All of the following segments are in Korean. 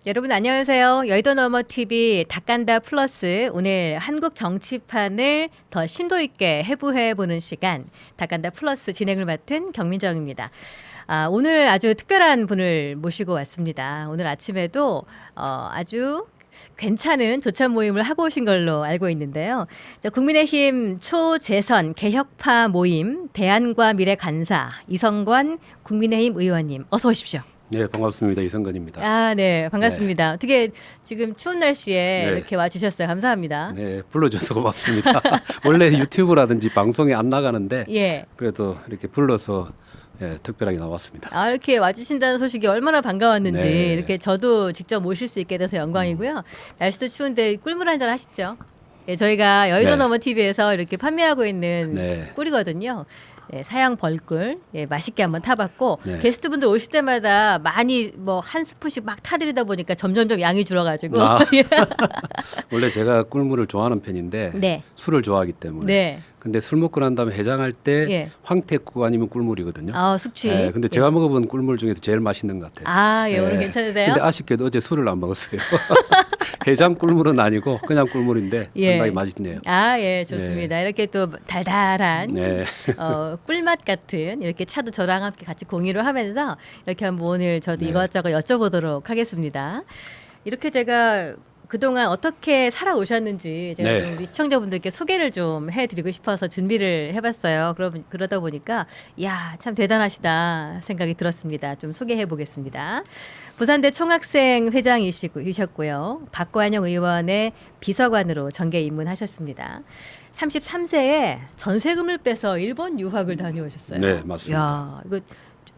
여러분 안녕하세요. 여의도 너머 TV 닭간다 플러스 오늘 한국 정치판을 더 심도 있게 해부해 보는 시간 닭간다 플러스 진행을 맡은 경민정입니다. 오늘 아주 특별한 분을 모시고 왔습니다. 오늘 아침에도 아주 괜찮은 조찬 모임을 하고 오신 걸로 알고 있는데요. 국민의힘 초재선 개혁파 모임 대안과 미래 간사 이성관 국민의힘 의원님 어서 오십시오. 네, 반갑습니다. 이성근입니다. 네, 반갑습니다. 네. 어떻게 지금 추운 날씨에 네. 이렇게 와주셨어요. 감사합니다. 네, 불러줘서 고맙습니다. 원래 유튜브라든지 방송에 안 나가는데 예. 그래도 이렇게 불러서 특별하게 나왔습니다. 이렇게 와주신다는 소식이 얼마나 반가웠는지 네. 이렇게 저도 직접 모실 수 있게 돼서 영광이고요. 날씨도 추운데 꿀물 한잔 하시죠. 예, 저희가 여의도 네. 너머 TV에서 이렇게 판매하고 있는 네. 꿀이거든요. 예, 사양 벌꿀 맛있게 한번 타봤고 네. 게스트분들 오실 때마다 많이 뭐 한 스푼씩 막 타드리다 보니까 점점점 양이 줄어가지고 예. 원래 제가 꿀물을 좋아하는 편인데 네. 술을 좋아하기 때문에. 네. 근데 술 먹고 난 다음에 해장할 때 예. 황태국 아니면 꿀물이거든요. 숙취. 네, 근데 제가 먹어본 꿀물 중에서 제일 맛있는 것 같아요. 예, 오늘 괜찮으세요? 근데 아쉽게도 어제 술을 안 먹었어요. 해장 꿀물은 아니고 그냥 꿀물인데 예. 상당히 맛있네요. 예, 좋습니다. 이렇게 또 달달한 네. 꿀맛 같은 이렇게 차도 저랑 함께 같이 공유를 하면서 이렇게 한번 오늘 저도 네. 이것저것 여쭤보도록 하겠습니다. 이렇게 제가 그동안 어떻게 살아오셨는지 제가 네. 좀 우리 시청자분들께 소개를 좀 해드리고 싶어서 준비를 해봤어요. 그러다 보니까 참 대단하시다 생각이 들었습니다. 좀 소개해 보겠습니다. 부산대 총학생 회장이셨고요. 박관영 의원의 비서관으로 정계 입문하셨습니다. 33세에 전세금을 빼서 일본 유학을 다녀오셨어요. 네, 맞습니다. 이거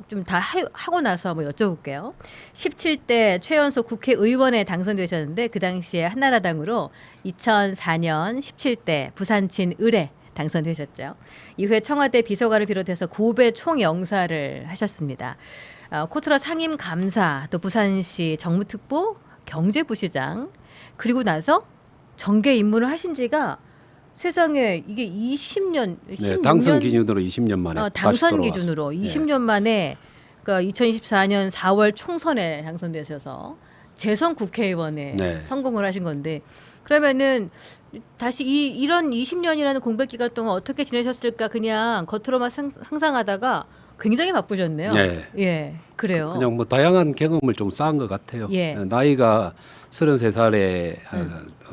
좀 다 하고 나서 한번 여쭤볼게요. 17대 최연소 국회의원에 당선되셨는데 그 당시에 한나라당으로 2004년 17대 부산친 의뢰 당선되셨죠. 이후에 청와대 비서관을 비롯해서 고배 총영사를 하셨습니다. 코트라 상임감사, 또 부산시 정무특보 경제부시장, 그리고 나서 정계 입문을 하신 지가 세상에 이게 20년, 네, 당선 기준으로 20년 만에 다시 당선 돌아왔어요. 기준으로 20년 만에 그러니까 2024년 4월 총선에 당선되셔서 재선 국회의원에 네. 성공을 하신 건데 그러면은 다시 이런 20년이라는 공백 기간 동안 어떻게 지내셨을까 그냥 겉으로만 상상하다가 굉장히 바쁘셨네요. 네. 예, 그래요. 그냥 뭐 다양한 경험을 좀 쌓은 것 같아요. 예. 나이가 33살에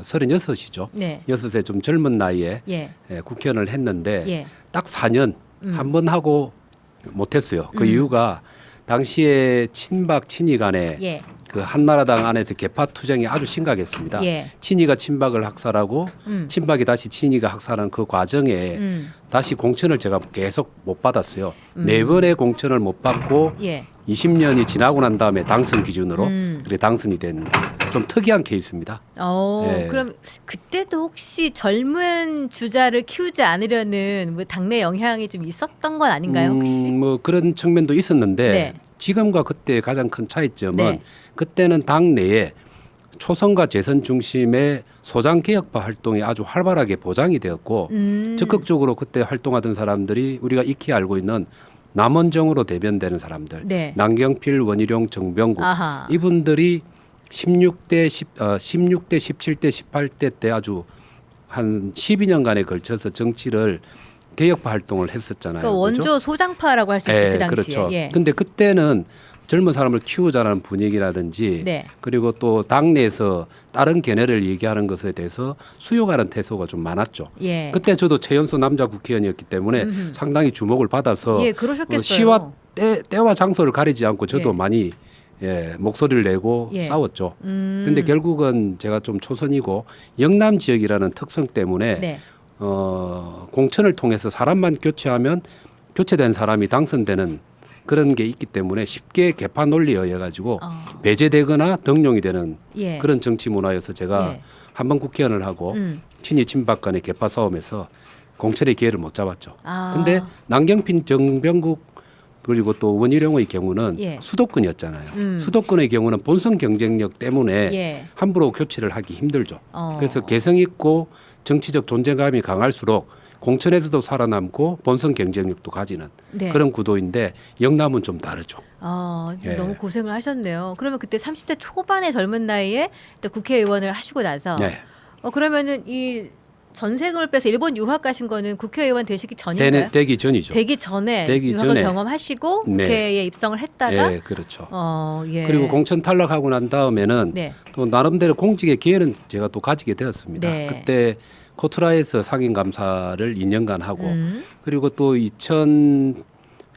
36이죠. 네. 6세 좀 젊은 나이에 예. 국회의원을 했는데 예. 딱 4년 한 번 하고 못했어요. 그 이유가 당시에 친박 친이 간에 예. 그 한나라당 안에서 개파 투쟁이 아주 심각했습니다. 예. 친이가 친박을 학살하고 친박이 다시 친이가 학살하는 그 과정에 다시 공천을 제가 계속 못 받았어요. 네 번의 공천을 못 받고 예. 20년이 지나고 난 다음에 당선 기준으로 그래 당선이 된 좀 특이한 케이스입니다. 예. 그럼 그때도 혹시 젊은 주자를 키우지 않으려는 뭐 당내 영향이 좀 있었던 건 아닌가요, 혹시? 뭐 그런 측면도 있었는데 네. 지금과 그때 가장 큰 차이점은 네. 그때는 당 내에 초선과 재선 중심의 소장 개혁파 활동이 아주 활발하게 보장이 되었고 적극적으로 그때 활동하던 사람들이 우리가 익히 알고 있는 남원정으로 대변되는 사람들, 네. 남경필, 원희룡, 정병국 아하. 이분들이 16대, 17대, 18대 때 아주 한 12년간에 걸쳐서 정치를 개혁파 활동을 했었잖아요. 그러니까 원조 그렇죠? 소장파라고 할 수 있죠, 그 당시에. 그렇죠. 예. 근데 그때는 젊은 사람을 키우자는 분위기라든지 네. 그리고 또 당내에서 다른 견해를 얘기하는 것에 대해서 수용하는 태도가 좀 많았죠. 예. 그때 저도 최연소 남자 국회의원이었기 때문에 상당히 주목을 받아서 예, 그러셨겠어요. 시와 때와 장소를 가리지 않고 저도 예. 많이 목소리를 내고 예. 싸웠죠. 근데 결국은 제가 좀 초선이고 영남 지역이라는 특성 때문에 네. 공천을 통해서 사람만 교체하면 교체된 사람이 당선되는 그런 게 있기 때문에 쉽게 개파 논리에 의해 가지고 배제되거나 등용이 되는 예. 그런 정치 문화여서 제가 예. 한번 국회의원을 하고 친이 친박 간의 개파 싸움에서 공천의 기회를 못 잡았죠. 근데 남경필, 정병국 그리고 또 원희룡의 경우는 예. 수도권이었잖아요. 수도권의 경우는 본선 경쟁력 때문에 예. 함부로 교체를 하기 힘들죠. 그래서 개성 있고 정치적 존재감이 강할수록 공천에서도 살아남고 본선 경쟁력도 가지는 네. 그런 구도인데 영남은 좀 다르죠. 좀 예. 너무 고생을 하셨네요. 그러면 그때 30대 초반의 젊은 나이에 또 국회의원을 하시고 나서 네. 그러면은 이 전세금을 빼서 일본 유학 가신 거는 국회의원 되시기 전인가요? 되기 전이죠. 되기 전에 되기 유학을 전에. 경험하시고 네. 국회에 입성을 했다가 예, 그렇죠. 예. 그리고 공천 탈락하고 난 다음에는 네. 또 나름대로 공직의 기회는 제가 또 가지게 되었습니다. 네. 그때 코트라에서 상임감사를 2년간 하고 그리고 또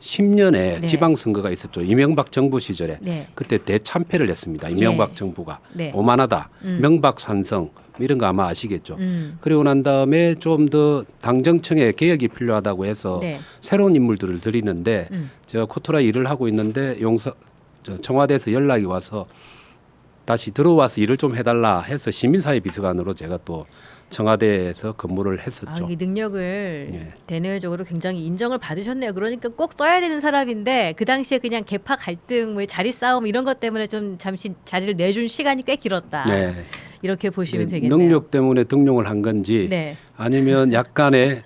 2010년에 네. 지방선거가 있었죠. 이명박 정부 시절에 네. 그때 대참패를 했습니다. 이명박 예. 정부가 네. 오만하다, 명박산성 이런 거 아마 아시겠죠. 음. 그리고 난 다음에 좀 더 당정청의 개혁이 필요하다고 해서 네. 새로운 인물들을 들이는데 제가 코트라 일을 하고 있는데 청와대에서 연락이 와서 다시 들어와서 일을 좀 해달라 해서 시민사회 비서관으로 제가 또 청와대에서 근무를 했었죠. 이 능력을 예. 대내적으로 굉장히 인정을 받으셨네요. 그러니까 꼭 써야 되는 사람인데 그 당시에 그냥 계파 갈등, 뭐 자리 싸움 이런 것 때문에 좀 잠시 자리를 내준 시간이 꽤 길었다. 네. 이렇게 보시면 되겠네요. 능력 때문에 등용을 한 건지 네. 아니면 약간의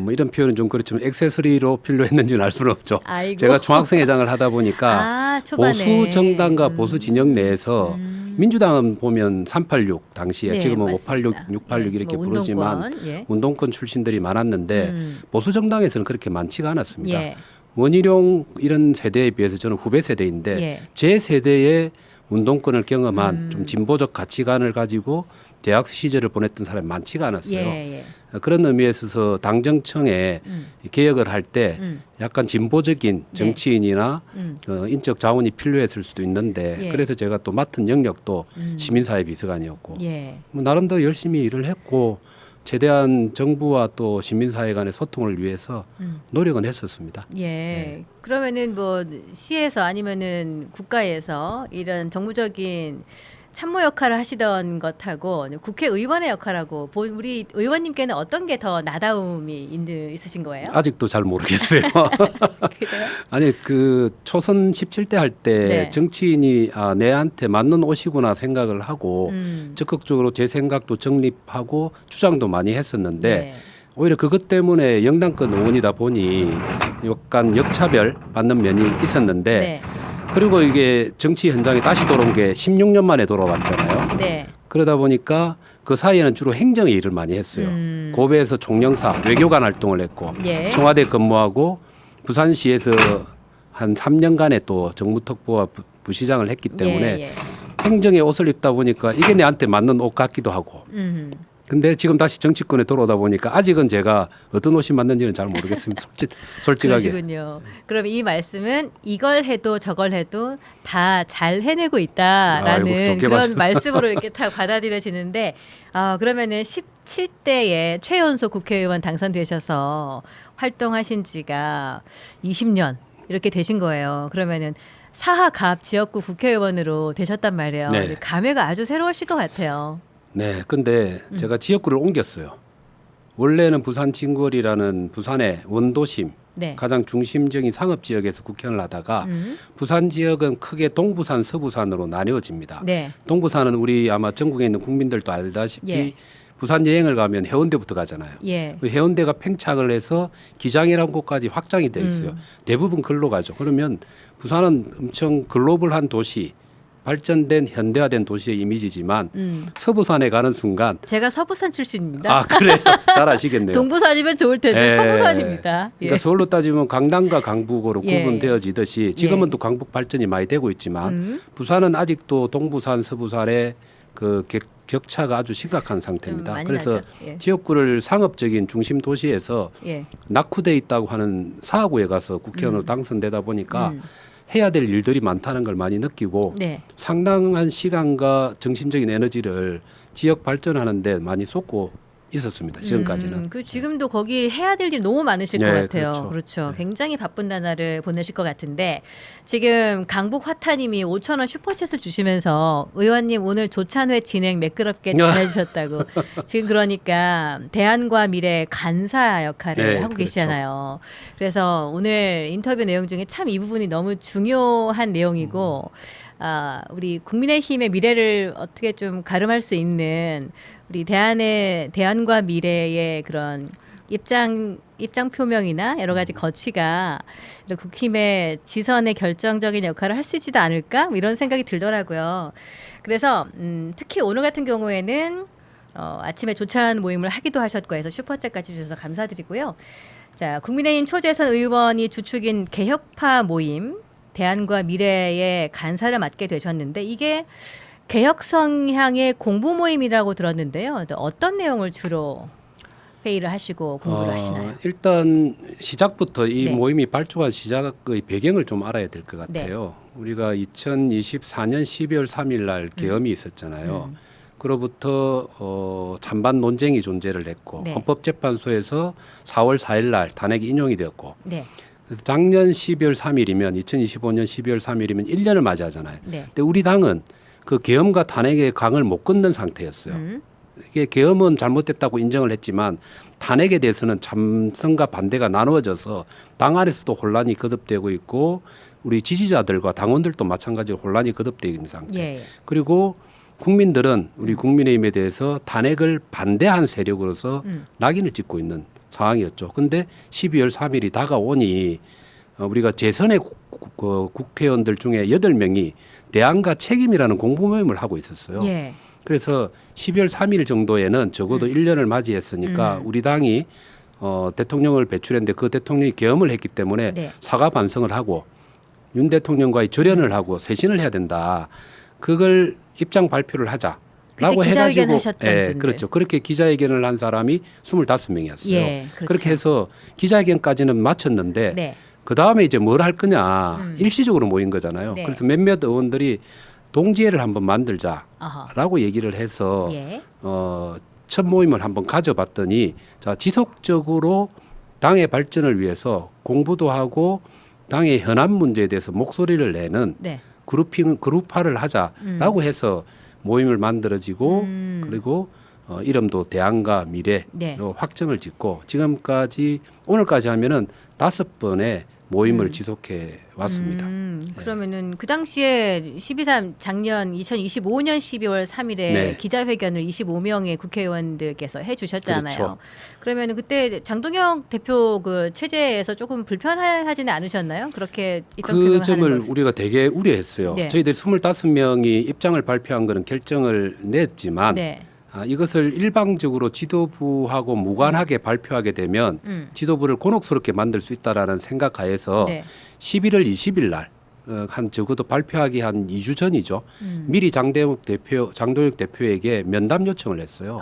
뭐 이런 표현은 좀 그렇지만 액세서리로 필요했는지는 알 수는 없죠. 아이고. 제가 중학생회장을 하다 보니까 초반에. 보수 정당과 보수 진영 내에서 민주당은 보면 386 당시에 네, 지금은 맞습니다. 586, 686 이렇게 뭐 부르지만 운동권, 예. 운동권 출신들이 많았는데 보수 정당에서는 그렇게 많지가 않았습니다. 예. 원희룡 이런 세대에 비해서 저는 후배 세대인데 예. 제 세대의 운동권을 경험한 좀 진보적 가치관을 가지고 대학 시절을 보냈던 사람이 많지가 않았어요. 예. 그런 의미에 있어서 당정청에 개혁을 할 때 약간 진보적인 정치인이나 인적 자원이 필요했을 수도 있는데 예. 그래서 제가 또 맡은 영역도 시민사회 비서관이었고 예. 뭐 나름대로 열심히 일을 했고 최대한 정부와 또 시민사회 간의 소통을 위해서 노력은 했었습니다. 예. 그러면은 뭐 시에서 아니면은 국가에서 이런 정무적인 참모 역할을 하시던 것하고 국회의원의 역할하고 우리 의원님께는 어떤 게 더 나다움이 있으신 거예요? 아직도 잘 모르겠어요. 그래요? 아니 그 초선 17대 할 때 네. 정치인이 내한테 맞는 옷이구나 생각을 하고 음. 적극적으로 제 생각도 정립하고 주장도 많이 했었는데 네. 오히려 그것 때문에 영당권 의원이다 보니 약간 역차별 받는 면이 있었는데 네. 그리고 이게 정치 현장에 다시 돌아온 게 16년 만에 돌아왔잖아요. 네. 그러다 보니까 그 사이에는 주로 행정의 일을 많이 했어요. 고베에서 총영사, 외교관 활동을 했고 예. 청와대 근무하고 부산시에서 한 3년간의 또 정무특보와 부시장을 했기 때문에 예. 행정의 옷을 입다 보니까 이게 내한테 맞는 옷 같기도 하고 근데 지금 다시 정치권에 들어오다 보니까 아직은 제가 어떤 옷이 맞는지는 잘 모르겠습니다. 솔직하게. 그러시군요. 그럼 이 말씀은 이걸 해도 저걸 해도 다 잘 해내고 있다라는 아이고, 좋게 그런 봐주셔서. 말씀으로 이렇게 다 받아들여지는데 그러면은 17대에 최연소 국회의원 당선되셔서 활동하신 지가 20년 이렇게 되신 거예요. 그러면은 사하갑 지역구 국회의원으로 되셨단 말이에요. 네. 감회가 아주 새로우실 것 같아요. 네, 근데 제가 지역구를 옮겼어요. 원래는 부산 진거리라는 부산의 원도심 네. 가장 중심적인 상업 지역에서 국회의원을 하다가 부산 지역은 크게 동부산, 서부산으로 나뉘어집니다. 네. 동부산은 우리 아마 전국에 있는 국민들도 알다시피 예. 부산 여행을 가면 해운대부터 가잖아요. 예. 그 해운대가 팽창을 해서 기장이라는 곳까지 확장이 돼 있어요. 대부분 글로 가죠. 그러면 부산은 엄청 글로벌한 도시, 발전된 현대화된 도시의 이미지지만 서부산에 가는 순간 제가 서부산 출신입니다. 그래요. 잘 아시겠네요. 동부산이면 좋을 텐데 예. 서부산입니다. 예. 그러니까 서울로 따지면 강남과 강북으로 예. 구분되어지듯이 지금은 예. 또 강북 발전이 많이 되고 있지만 부산은 아직도 동부산, 서부산의 그 격차가 아주 심각한 상태입니다. 많이 그래서 나죠. 예. 지역구를 상업적인 중심 도시에서 예. 낙후돼 있다고 하는 사하구에 가서 국회의원으로 당선되다 보니까 해야 될 일들이 많다는 걸 많이 느끼고 네. 상당한 시간과 정신적인 에너지를 지역 발전하는 데 많이 쏟고 있었습니다. 지금까지는. 그 지금도 거기 해야 될 일이 너무 많으실 것 네, 같아요. 그렇죠. 굉장히 바쁜 나날을 보내실 것 같은데 지금 강북 화타님이 5천 원 슈퍼챗을 주시면서 의원님 오늘 조찬회 진행 매끄럽게 잘해주셨다고. 지금 그러니까 대안과 미래 간사 역할을 네, 하고 그렇죠. 계시잖아요. 그래서 오늘 인터뷰 내용 중에 참 이 부분이 너무 중요한 내용이고 우리 국민의힘의 미래를 어떻게 좀 가름할 수 있는 우리 대안과 미래의 그런 입장 표명이나 여러 가지 거취가 국힘의 지선의 결정적인 역할을 할 수 있지도 않을까 뭐 이런 생각이 들더라고요. 그래서 특히 오늘 같은 경우에는 아침에 조찬 모임을 하기도 하셨고 해서 슈퍼챗까지 주셔서 감사드리고요. 자, 국민의힘 초재선 의원이 주축인 개혁파 모임 대안과 미래의 간사를 맡게 되셨는데 이게 개혁 성향의 공부 모임이라고 들었는데요. 어떤 내용을 주로 회의를 하시고 공부를 하시나요? 일단 시작부터 이 네. 모임이 발족한 시작의 배경을 좀 알아야 될 것 같아요. 우리가 2024년 12월 3일 날 계엄이 있었잖아요. 그로부터 찬반 논쟁이 존재를 했고 네. 헌법재판소에서 4월 4일 날 탄핵이 인용이 되었고 네. 그래서 작년 12월 3일이면 2025년 12월 3일이면 1년을 맞이하잖아요. 네. 근데 우리 당은 그 계엄과 탄핵의 강을 못 건넌 상태였어요. 이게 계엄은 잘못됐다고 인정을 했지만 탄핵에 대해서는 찬성과 반대가 나누어져서 당 안에서도 혼란이 거듭되고 있고 우리 지지자들과 당원들도 마찬가지로 혼란이 거듭되어 있는 상태. 예. 그리고 국민들은 우리 국민의힘에 대해서 탄핵을 반대한 세력으로서 낙인을 찍고 있는 상황이었죠. 근데 12월 3일이 다가오니 우리가 재선의 국회의원들 중에 8명이 대안과 책임이라는 공부 모임을 하고 있었어요. 예. 그래서 12월 3일 정도에는 적어도 1년을 맞이했으니까 우리 당이 대통령을 배출했는데 그 대통령이 계엄을 했기 때문에 네. 사과 반성을 하고 윤 대통령과의 절연을 하고 쇄신을 해야 된다. 그걸 입장 발표를 하자라고 그때 기자회견 해가지고 하셨던 분들. 그렇죠. 그렇게 기자회견을 한 사람이 25명이었어요. 예, 그렇죠. 그렇게 해서 기자회견까지는 마쳤는데 네. 그 다음에 이제 뭘 할 거냐 일시적으로 모인 거잖아요. 네. 그래서 몇몇 의원들이 동지회를 한번 만들자라고 어허. 얘기를 해서 예. 첫 모임을 한번 가져봤더니 자 지속적으로 당의 발전을 위해서 공부도 하고 당의 현안 문제에 대해서 목소리를 내는 네. 그룹화를 하자라고 해서 모임을 만들어지고 그리고 이름도 대안과 미래로 네. 확정을 짓고 지금까지 오늘까지 하면은 5번의 모임을 지속해 왔습니다. 그러면은 그 당시에 12.3 작년 2025년 12월 3일에 네. 기자회견을 25명의 국회의원들께서 해주셨잖아요. 그렇죠. 그러면은 그때 장동혁 대표 그 체제에서 조금 불편하지는 않으셨나요? 그렇게 입장 그 표명을 점을 하는 것을. 우리가 되게 우려했어요. 네. 저희들이 25명이 입장을 발표한 거는 결정을 냈지만 네. 이것을 일방적으로 지도부하고 무관하게 발표하게 되면 지도부를 곤혹스럽게 만들 수 있다라는 생각하에서 네. 11월 20일 날 한 적어도 발표하기 한 2주 전이죠. 미리 장동혁 대표에게 면담 요청을 했어요.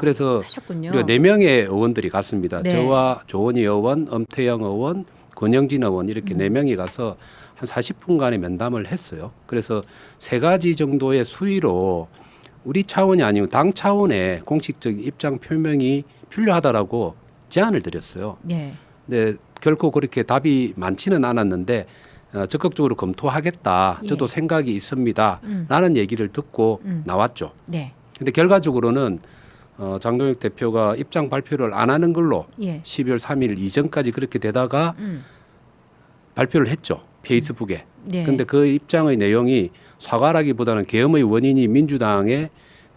그래서 하셨군요. 우리가 4명의 의원들이 갔습니다. 네. 저와 조원희 의원, 엄태영 의원, 권영진 의원 이렇게 4명이 가서 한 40분간의 면담을 했어요. 그래서 3가지 정도의 수위로 우리 차원이 아니고 당 차원의 공식적인 입장 표명이 필요하다라고 제안을 드렸어요. 네. 근데 결코 그렇게 답이 많지는 않았는데 적극적으로 검토하겠다. 예. 저도 생각이 있습니다. 라는 얘기를 듣고 나왔죠. 네. 근데 결과적으로는 장동혁 대표가 입장 발표를 안 하는 걸로 예. 12월 3일 이전까지 그렇게 되다가 발표를 했죠. 페이스북에. 네. 근데 그 입장의 내용이 사과라기보다는 계엄의 원인이 민주당의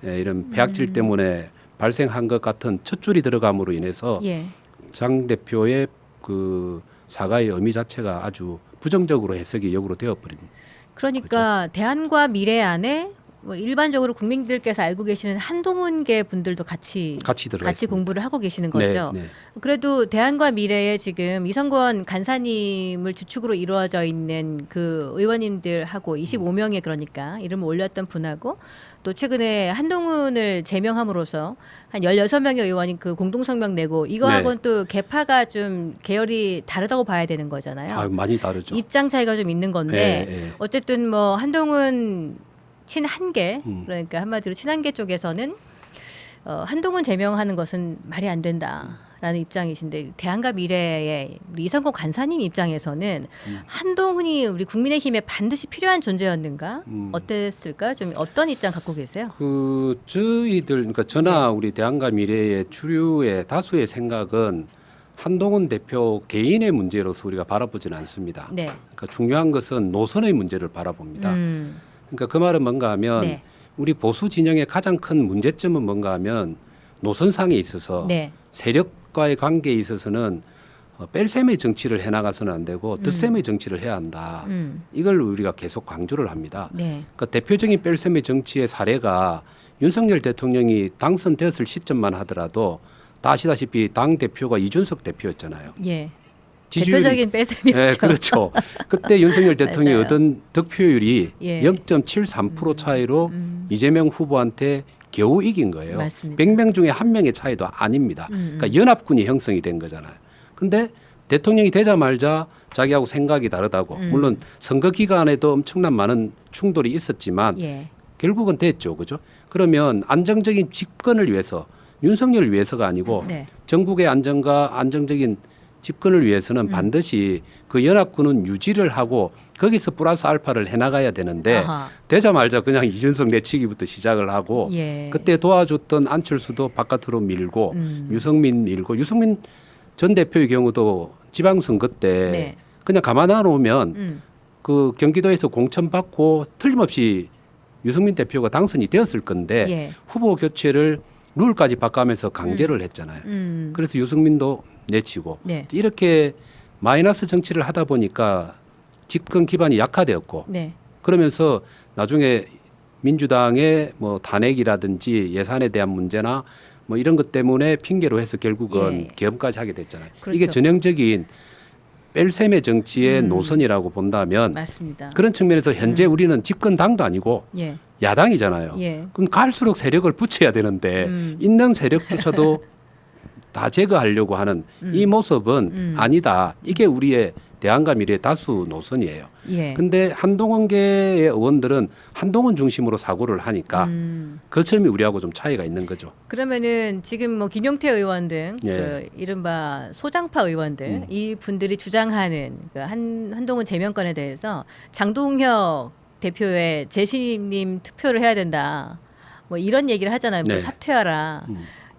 이런 배악질 때문에 발생한 것 같은 첫 줄이 들어감으로 인해서 예. 장 대표의 그 사과의 의미 자체가 아주 부정적으로 해석이 역으로 되어버립니다. 그러니까 대안과 미래 안에 뭐 일반적으로 국민들께서 알고 계시는 한동훈계 분들도 같이 들어가 같이 있습니다. 공부를 하고 계시는 거죠. 네, 네. 그래도 대안과 미래에 지금 이성권 간사님을 주축으로 이루어져 있는 그 의원님들하고 25명의 그러니까 이름을 올렸던 분하고 또 최근에 한동훈을 제명함으로써 한 16명의 의원이 그 공동성명 내고 이거하고는 네. 또 계파가 좀 계열이 다르다고 봐야 되는 거잖아요. 많이 다르죠. 입장 차이가 좀 있는 건데 네. 어쨌든 뭐 한동훈 친한계 그러니까 한마디로 친한계 쪽에서는 한동훈 제명하는 것은 말이 안 된다라는 입장이신데 대안과 미래의 우리 이성권 간사님 입장에서는 한동훈이 우리 국민의힘에 반드시 필요한 존재였는가 어땠을까 좀 어떤 입장 갖고 계세요? 그 저희들 그러니까 저나 우리 대안과 미래의 주류의 다수의 생각은 한동훈 대표 개인의 문제로서 우리가 바라보지는 않습니다. 네. 그러니까 중요한 것은 노선의 문제를 바라봅니다. 그러니까 그 말은 뭔가 하면 네. 우리 보수 진영의 가장 큰 문제점은 뭔가 하면 노선상에 있어서 네. 세력 윤석과의 관계에 있어서는 뺄셈의 정치를 해나가서는 안 되고 덧셈의 정치를 해야 한다. 이걸 우리가 계속 강조를 합니다. 네. 그러니까 대표적인 뺄셈의 정치의 사례가 윤석열 대통령이 당선되었을 시점만 하더라도 다 아시다시피 당 대표가 이준석 대표였잖아요. 예. 지지율이- 대표적인 뺄셈이었죠. 네, 그렇죠. 그때 윤석열 대통령이 맞아요. 얻은 득표율이 예. 0.73% 차이로 이재명 후보한테 겨우 이긴 거예요. 맞습니다. 100명 중에 한 명의 차이도 아닙니다. 그러니까 연합군이 형성이 된 거잖아요. 근데 대통령이 되자마자 자기하고 생각이 다르다고 물론 선거 기간에도 엄청난 많은 충돌이 있었지만 예. 결국은 됐죠. 그죠? 그러면 안정적인 집권을 위해서 윤석열을 위해서가 아니고 네. 전국의 안정과 안정적인 집권을 위해서는 반드시 그 연합군은 유지를 하고 거기서 플러스 알파를 해나가야 되는데 아하. 되자마자 그냥 이준석 내치기부터 시작을 하고 예. 그때 도와줬던 안철수도 바깥으로 밀고 유승민 밀고 유승민 전 대표의 경우도 지방선거 때 네. 그냥 가만 안 놓으면 그 경기도에서 공천받고 틀림없이 유승민 대표가 당선이 되었을 건데 예. 후보 교체를 룰까지 바꿔가면서 강제를 했잖아요. 그래서 유승민도 내치고 네. 이렇게 마이너스 정치를 하다 보니까 집권 기반이 약화되었고 네. 그러면서 나중에 민주당의 뭐 탄핵이라든지 예산에 대한 문제나 뭐 이런 것 때문에 핑계로 해서 결국은 예. 계엄까지 하게 됐잖아요. 그렇죠. 이게 전형적인 뺄셈의 정치의 노선이라고 본다면 맞습니다. 그런 측면에서 현재 우리는 집권 당도 아니고 예. 야당이잖아요. 예. 그럼 갈수록 세력을 붙여야 되는데 있는 세력조차도 다 제거하려고 하는 이 모습은 아니다. 이게 우리의 대안과 미래의 다수 노선이에요. 예. 근데 한동훈계의 의원들은 한동훈 중심으로 사고를 하니까 그 점이 우리하고 좀 차이가 있는 거죠. 그러면은 지금 뭐 김용태 의원 등 예. 그 이른바 소장파 의원들 이 분들이 주장하는 그 한동훈 제명권에 대해서 장동혁 대표의 재신임 투표를 해야 된다. 뭐 이런 얘기를 하잖아요. 뭐 네. 사퇴하라.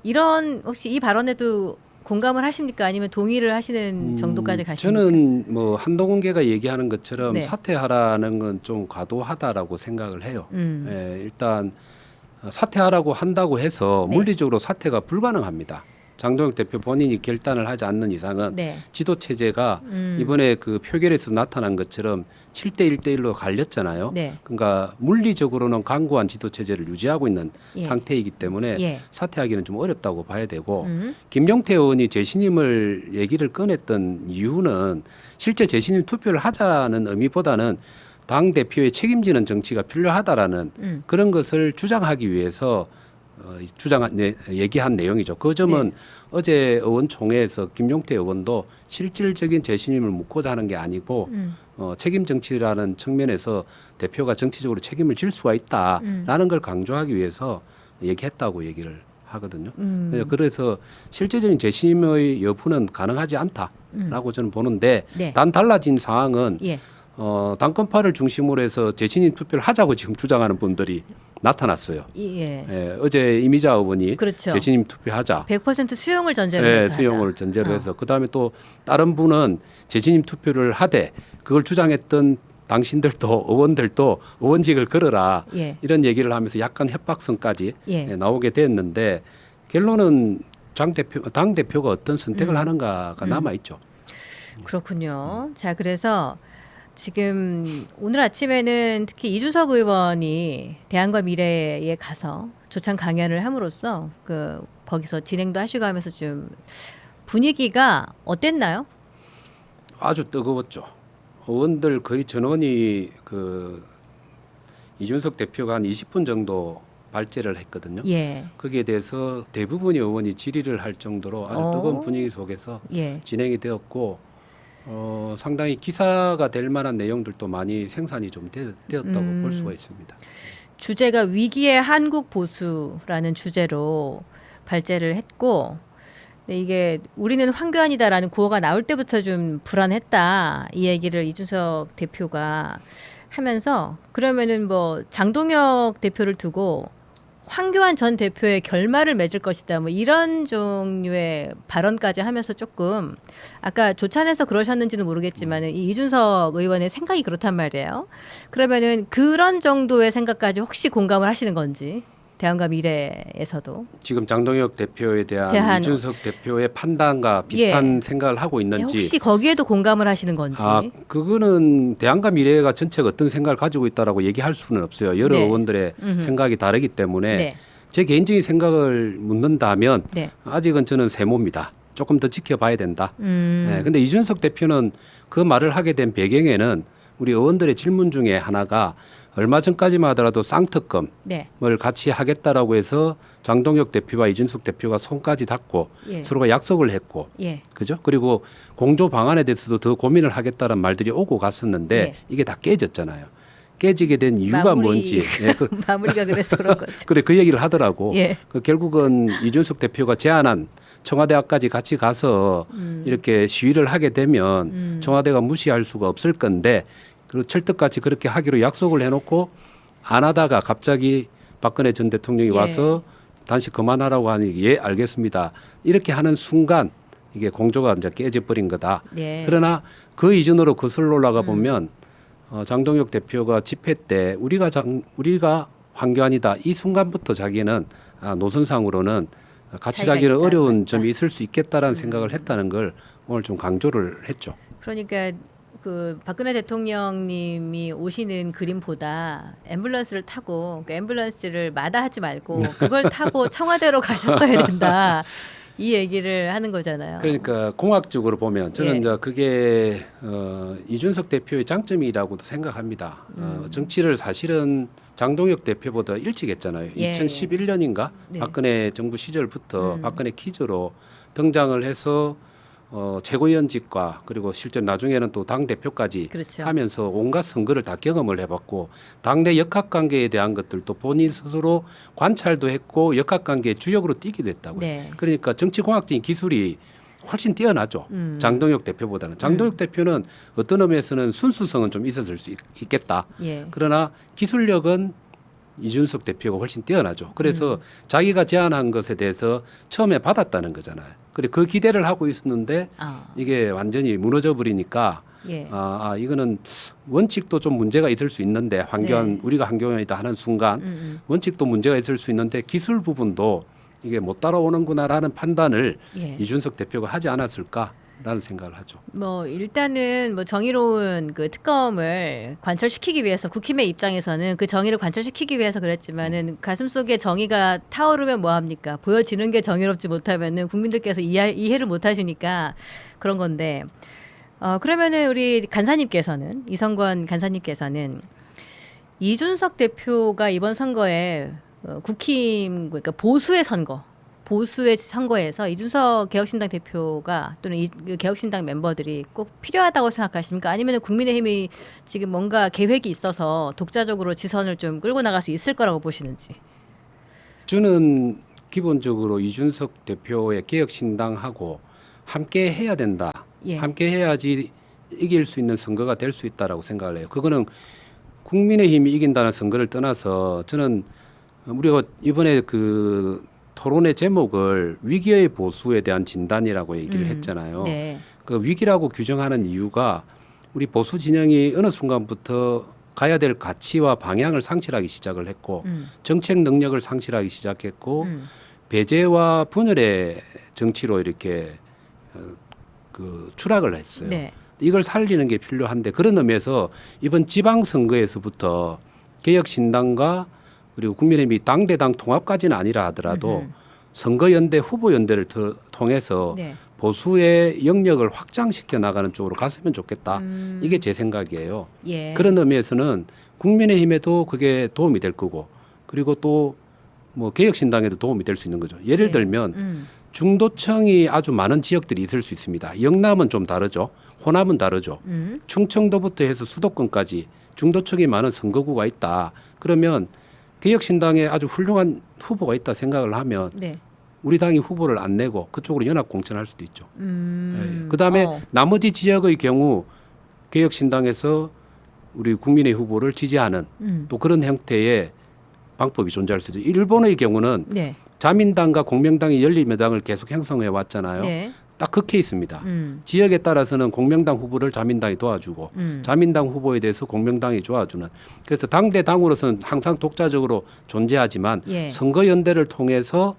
이런 혹시 이 발언에도 공감을 하십니까? 아니면 동의를 하시는 정도까지 가십니까? 저는 뭐 한동훈계가 얘기하는 것처럼 네. 사퇴하라는 건 좀 과도하다라고 생각을 해요. 음. 예, 일단 사퇴하라고 한다고 해서 네. 물리적으로 사퇴가 불가능합니다. 장동혁 대표 본인이 결단을 하지 않는 이상은 네. 지도 체제가 이번에 그 표결에서 나타난 것처럼 7대 1대1로 갈렸잖아요. 네. 그러니까 물리적으로는 강고한 지도 체제를 유지하고 있는 예. 상태이기 때문에 예. 사퇴하기는 좀 어렵다고 봐야 되고 김용태 의원이 재신임을 얘기를 꺼냈던 이유는 실제 재신임 투표를 하자는 의미보다는 당 대표의 책임지는 정치가 필요하다라는 그런 것을 주장하기 위해서 얘기한 내용이죠. 그 점은 네. 어제 의원총회에서 김용태 의원도 실질적인 재신임을 묻고자 하는 게 아니고 책임 정치라는 측면에서 대표가 정치적으로 책임을 질 수가 있다라는 걸 강조하기 위해서 얘기했다고 얘기를 하거든요. 그래서 실제적인 재신임의 여부는 가능하지 않다라고 저는 보는데 네. 단 달라진 상황은 예. 당권파를 중심으로 해서 재신임 투표를 하자고 지금 주장하는 분들이 나타났어요. 예. 예, 어제 이미자 의원이 그렇죠. 재신임 투표하자. 100% 수용을 전제로 예, 해서 하자. 수용을 전제로 해서 그다음에 또 다른 분은 재신임 투표를 하되 그걸 주장했던 당신들도 의원들도 의원직을 걸어라 예. 이런 얘기를 하면서 약간 협박성까지 예. 나오게 됐는데 결론은 당 대표가 어떤 선택을 하는가가 남아 있죠. 그렇군요. 자, 그래서 지금 오늘 아침에는 특히 이준석 의원이 대안과 미래에 가서 조찬 강연을 함으로써 그 거기서 진행도 하시고 하면서 좀 분위기가 어땠나요? 아주 뜨거웠죠. 의원들 거의 전원이 그 이준석 대표가 한 20분 정도 발제를 했거든요. 예. 거기에 대해서 대부분의 의원이 질의를 할 정도로 아주 뜨거운 분위기 속에서 예. 진행이 되었고 상당히 기사가 될 만한 내용들도 많이 생산이 좀 되었다고 볼 수가 있습니다. 주제가 위기의 한국 보수라는 주제로 발제를 했고 근데 이게 우리는 황교안이다라는 구호가 나올 때부터 좀 불안했다 이 얘기를 이준석 대표가 하면서 그러면은 뭐 장동혁 대표를 두고 황교안 전 대표의 결말을 맺을 것이다. 뭐 이런 종류의 발언까지 하면서 조금 아까 조찬해서 그러셨는지는 모르겠지만 이 이준석 의원의 생각이 그렇단 말이에요. 그러면은 그런 정도의 생각까지 혹시 공감을 하시는 건지. 대한과 미래에서도 지금 장동혁 대표에 대한 이준석 대표의 판단과 비슷한 생각을 하고 있는지 혹시 거기에도 공감을 하시는 건지. 그거는 대한과 미래가 전체가 어떤 생각을 가지고 있다라고 얘기할 수는 없어요. 여러 의원들의 생각이 다르기 때문에 제 개인적인 생각을 묻는다면 아직은 저는 세모입니다. 조금 더 지켜봐야 된다. 근데 이준석 대표는 그 말을 하게 된 배경에는 우리 의원들의 질문 중에 하나가 얼마 전까지만 하더라도 쌍특검을 같이 하겠다라고 해서 장동혁 대표와 이준석 대표가 손까지 닿고 서로가 약속을 했고, 그죠? 그리고 공조 방안에 대해서도 더 고민을 하겠다는 말들이 오고 갔었는데 이게 다 깨졌잖아요. 깨지게 된 이유가 뭔지. 마무리가 그래서 그런 거죠. 그래 그 얘기를 하더라고. 결국은 이준석 대표가 제안한 청와대 앞까지 같이 가서 이렇게 시위를 하게 되면 청와대가 무시할 수가 없을 건데. 그리고 철떡같이 그렇게 하기로 약속을 해놓고 안 하다가 갑자기 박근혜 전 대통령이 와서 단식 그만하라고 하니 알겠습니다. 이렇게 하는 순간 이게 공조가 이제 깨져버린 거다. 그러나 그 이전으로 거슬러 올라가 보면 장동혁 대표가 집회 때 우리가 황교안이다. 이 순간부터 자기는 노선상으로는 같이 가기는 어려운 점이 있을 수 있겠다라는 생각을 했다는 걸 오늘 좀 강조를 했죠. 그러니까 그 박근혜 대통령님이 오시는 그림보다 앰뷸런스를 타고 그 앰뷸런스를 마다하지 말고 그걸 타고 청와대로 가셨어야 된다. 이 얘기를 하는 거잖아요. 그러니까 공학적으로 보면 저는 이제 그게 이준석 대표의 장점이라고도 생각합니다. 정치를 사실은 장동혁 대표보다 일찍 했잖아요. 2011년인가 박근혜 정부 시절부터 박근혜 퀴즈로 등장을 해서 최고위원직과 그리고 실제 나중에는 또 당 대표까지 하면서 온갖 선거를 다 경험을 해봤고 당내 역학관계에 대한 것들도 본인 스스로 관찰도 했고 역학관계의 주역으로 뛰기도 했다고요. 그러니까 정치공학적인 기술이 훨씬 뛰어나죠. 장동혁 대표보다는. 장동혁 대표는 어떤 의미에서는 순수성은 좀 있었을 수 있겠다. 그러나 기술력은 이준석 대표가 훨씬 뛰어나죠. 그래서 자기가 제안한 것에 대해서 처음에 받았다는 거잖아요. 그래 그 기대를 하고 있었는데 이게 완전히 무너져 버리니까 이거는 원칙도 좀 문제가 있을 수 있는데 우리가 황교안이다 하는 순간 원칙도 문제가 있을 수 있는데 기술 부분도 이게 못 따라오는구나라는 판단을 이준석 대표가 하지 않았을까라는 생각을 하죠. 뭐 일단은 뭐 정의로운 그 특검을 관철시키기 위해서 국힘의 입장에서는 그 정의를 관철시키기 위해서 그랬지만은 가슴속에 정의가 타오르면 뭐 합니까? 보여지는 게 정의롭지 못하면은 국민들께서 이해를 못 하시니까 그런 건데 그러면은 우리 간사님께서는 이성권 간사님께서는 이준석 대표가 이번 선거에 국힘 그러니까 보수의 선거에서 이준석 개혁신당 대표가 또는 이 개혁신당 멤버들이 꼭 필요하다고 생각하십니까? 아니면 국민의힘이 지금 뭔가 계획이 있어서 독자적으로 지선을 좀 끌고 나갈 수 있을 거라고 보시는지? 저는 기본적으로 이준석 대표의 개혁신당하고 함께 해야 된다. 함께 해야지 이길 수 있는 선거가 될 수 있다라고 생각을 해요. 그거는 국민의힘이 이긴다는 선거를 떠나서 저는 우리가 이번에 그 토론의 제목을 위기의 보수에 대한 진단이라고 얘기를 했잖아요. 그 위기라고 규정하는 이유가 우리 보수 진영이 어느 순간부터 가야 될 가치와 방향을 상실하기 시작을 했고 정책 능력을 상실하기 시작했고 배제와 분열의 정치로 이렇게 그 추락을 했어요. 이걸 살리는 게 필요한데 그런 의미에서 이번 지방선거에서부터 개혁신당과 그리고 국민의힘이 당대당 통합까지는 아니라 하더라도 선거연대 후보연대를 통해서 보수의 영역을 확장시켜 나가는 쪽으로 갔으면 좋겠다. 이게 제 생각이에요. 그런 의미에서는 국민의힘에도 그게 도움이 될 거고 그리고 또 뭐 개혁신당에도 도움이 될 수 있는 거죠. 예를 들면 중도층이 아주 많은 지역들이 있을 수 있습니다. 영남은 좀 다르죠. 호남은 다르죠. 충청도부터 해서 수도권까지 중도층이 많은 선거구가 있다. 그러면 개혁신당에 아주 훌륭한 후보가 있다 생각을 하면 우리 당이 후보를 안 내고 그쪽으로 연합 공천할 수도 있죠. 그다음에 나머지 지역의 경우 개혁신당에서 우리 국민의 후보를 지지하는 또 그런 형태의 방법이 존재할 수도 있죠. 일본의 경우는 자민당과 공명당이 열린민당을 계속 형성해 왔잖아요. 딱 그 케이스입니다. 지역에 따라서는 공명당 후보를 자민당이 도와주고 자민당 후보에 대해서 공명당이 도와주는. 그래서 당대 당으로서는 항상 독자적으로 존재하지만 예. 선거연대를 통해서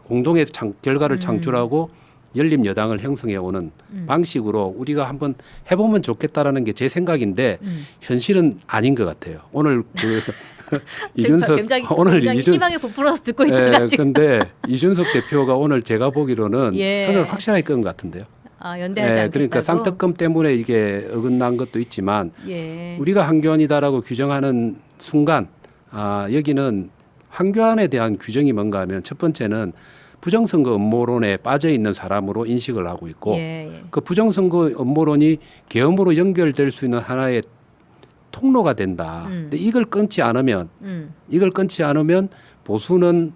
공동의 결과를 창출하고 열린 여당을 형성해 오는 방식으로 우리가 한번 해보면 좋겠다라는 게 제 생각인데 현실은 아닌 것 같아요. 오늘 이준석 굉장히 오늘 희망에 부풀어서 듣고 있다가 지금. 근데 이준석 대표가 오늘 제가 보기로는 예. 선을 확실하게 끈 것 같은데요. 아, 연대하지 않겠다고. 그러니까 쌍특검 때문에 이게 어긋난 것도 있지만 예. 우리가 한교안이다라고 규정하는 순간 여기는 한교안에 대한 규정이 뭔가 하면 첫 번째는 부정선거 음모론에 빠져 있는 사람으로 인식을 하고 있고 예. 그 부정선거 음모론이 계엄으로 연결될 수 있는 하나의 통로가 된다. 근데 이걸 끊지 않으면 보수는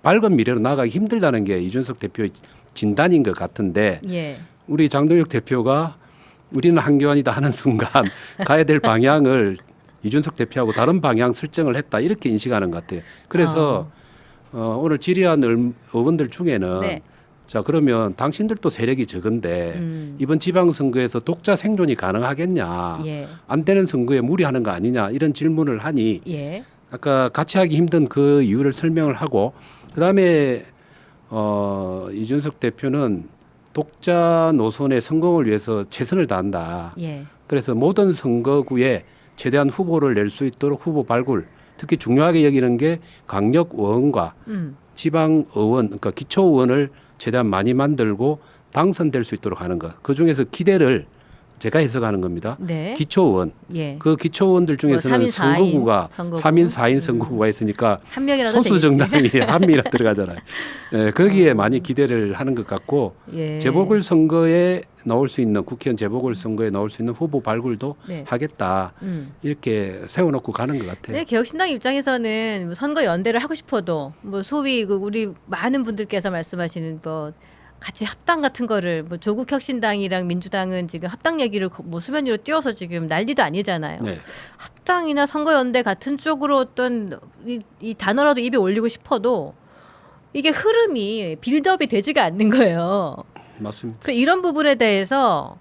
밝은 미래로 나가기 힘들다는 게 이준석 대표의 진단인 것 같은데 예. 우리 장동혁 대표가 우리는 한교안이다 하는 순간 가야 될 방향을 이준석 대표하고 다른 방향 설정을 했다 이렇게 인식하는 것 같아요. 그래서 오늘 질의한 의원들 중에는 네. 자 그러면 당신들도 세력이 적은데 이번 지방선거에서 독자 생존이 가능하겠냐 예. 안 되는 선거에 무리하는 거 아니냐 이런 질문을 하니 예. 아까 같이 하기 힘든 그 이유를 설명을 하고 그다음에 이준석 대표는 독자 노선의 성공을 위해서 최선을 다한다. 예. 그래서 모든 선거구에 최대한 후보를 낼 수 있도록 후보 발굴 특히 중요하게 여기는 게 강력 의원과 지방 의원 그러니까 기초 의원을 최대한 많이 만들고 당선될 수 있도록 하는 것. 그 중에서 기대를 제가 해석하는 겁니다. 네. 기초 의원. 예. 그 기초 의원들 중에서는 3인 4인 선거구가 선거구. 3인 4인 선거구가 있으니까 한 명이라도 소수 되겠지. 정당이 한 명이나 들어가잖아요. 거기에 많이 기대를 하는 것 같고 예. 재보궐 선거에 나올 수 있는 국회의원 재보궐 선거에 나올 수 있는 후보 발굴도 네. 하겠다. 이렇게 세워놓고 가는 것 같아요. 네, 개혁신당 입장에서는 뭐 선거 연대를 하고 싶어도 뭐 소위 우리 많은 분들께서 말씀하시는 뭐 같이 합당 같은 거를 뭐 조국 혁신당이랑 민주당은 지금 합당 얘기를 뭐 수면 위로 띄워서 지금 난리도 아니잖아요. 네. 합당이나 선거 연대 같은 쪽으로 어떤 이 단어라도 입에 올리고 싶어도 이게 흐름이 빌드업이 되지가 않는 거예요. 맞습니다. 그래 이런 부분에 대해서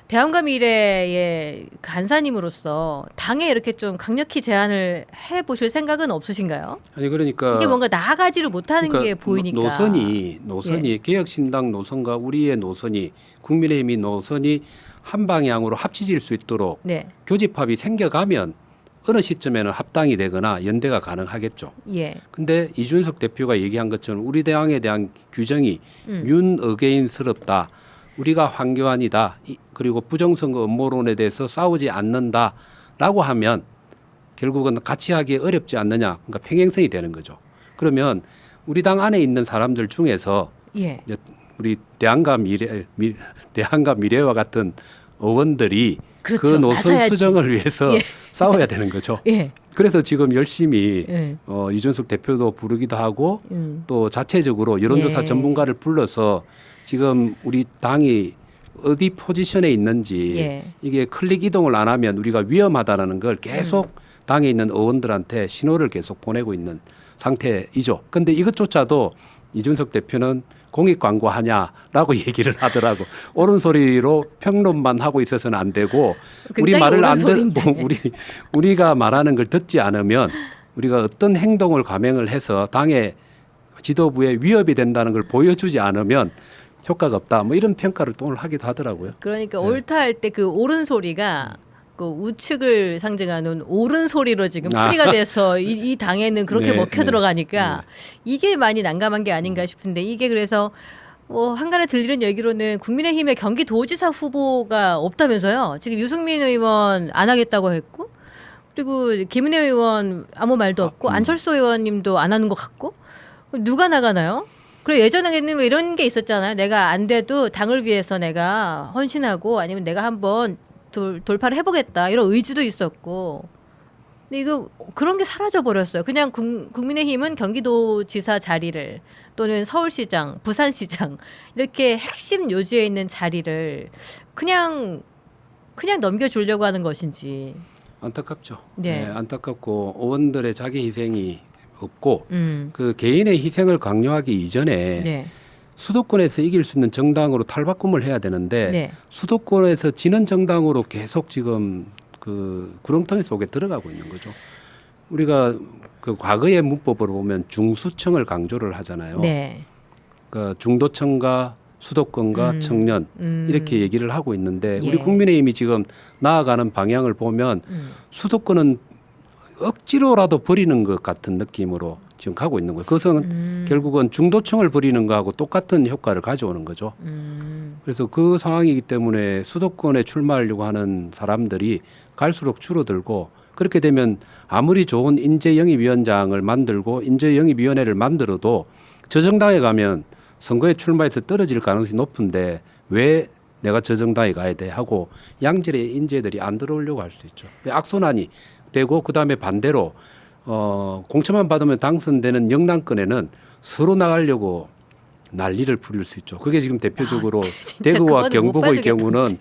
대한과 미래의 간사님으로서 당에 이렇게 좀 강력히 제안을 해보실 생각은 없으신가요? 아니 그러니까 이게 뭔가 나아가지를 못하는 게 보이니까. 노선이 개혁신당 노선과 우리의 노선이 국민의힘이 노선이 한 방향으로 합치질 수 있도록 네. 교집합이 생겨가면 어느 시점에는 합당이 되거나 연대가 가능하겠죠. 예. 근데 이준석 대표가 얘기한 것처럼 우리 당에 대한 규정이 윤어게인스럽다. 우리가 황교안이다. 그리고 부정선거 음모론에 대해서 싸우지 않는다라고 하면 결국은 같이 하기 어렵지 않느냐. 그러니까 평행선이 되는 거죠. 그러면 우리 당 안에 있는 사람들 중에서 예. 우리 대한과 미래와 같은 의원들이 그렇죠. 그 노선 나서야지. 수정을 위해서 예. 싸워야 되는 거죠. 예. 그래서 지금 열심히 예. 이준석 대표도 부르기도 하고 또 자체적으로 여론조사 예. 전문가를 불러서 지금 우리 당이 어디 포지션에 있는지 예. 이게 클릭 이동을 안 하면 우리가 위험하다라는 걸 계속 당에 있는 의원들한테 신호를 계속 보내고 있는 상태이죠. 그런데 이것조차도 이준석 대표는 공익 광고하냐라고 얘기를 하더라고. 옳은 소리로 평론만 하고 있어서는 안 되고 우리 말을 안 듣고 우리가 말하는 걸 듣지 않으면 우리가 어떤 행동을 감행을 해서 당의 지도부에 위협이 된다는 걸 보여주지 않으면 효과가 없다. 뭐 이런 평가를 또 오늘 하기도 하더라고요. 그러니까 옳다 할 때 그 옳은 소리가 그 우측을 상징하는 옳은 소리로 지금 풀이가 돼서 이 당에는 그렇게 네, 먹혀 네. 들어가니까 이게 많이 난감한 게 아닌가 싶은데 이게 그래서 한간에 들리는 얘기로는 국민의힘의 경기도지사 후보가 없다면서요. 지금 유승민 의원 안 하겠다고 했고 그리고 김은혜 의원 아무 말도 없고 안철수 의원님도 안 하는 것 같고 누가 나가나요? 그리고 예전에는 왜 이런 게 있었잖아요. 내가 안 돼도 당을 위해서 내가 헌신하고 아니면 내가 한번 돌파를 해보겠다 이런 의지도 있었고 근데 이거 그런 게 사라져 버렸어요. 그냥 국민의힘은 경기도지사 자리를 또는 서울시장, 부산시장 이렇게 핵심 요지에 있는 자리를 그냥 넘겨주려고 하는 것인지 안타깝죠. 네. 안타깝고 의원들의 자기 희생이 없고 그 개인의 희생을 강요하기 이전에 네. 수도권에서 이길 수 있는 정당으로 탈바꿈을 해야 되는데 네. 수도권에서 지는 정당으로 계속 지금 그 구렁텅이 속에 들어가고 있는 거죠. 우리가 그 과거의 문법으로 보면 중수청을 강조를 하잖아요. 네. 그러니까 중도층과 수도권과 청년 이렇게 얘기를 하고 있는데 예. 우리 국민의힘이 지금 나아가는 방향을 보면 수도권은 억지로라도 버리는 것 같은 느낌으로 지금 가고 있는 거예요. 그것은 결국은 중도층을 버리는 거하고 똑같은 효과를 가져오는 거죠. 그래서 그 상황이기 때문에 수도권에 출마하려고 하는 사람들이 갈수록 줄어들고 그렇게 되면 아무리 좋은 인재영입위원장을 만들고 인재영입위원회를 만들어도 저 정당에 가면 선거에 출마해서 떨어질 가능성이 높은데 왜 내가 저 정당에 가야 돼 하고 양질의 인재들이 안 들어오려고 할 수 있죠. 악순환이 되고 그다음에 반대로 공천만 받으면 당선되는 영남권에는 서로 나가려고 난리를 부릴 수 있죠. 그게 지금 대표적으로 대구와 경북의 경우는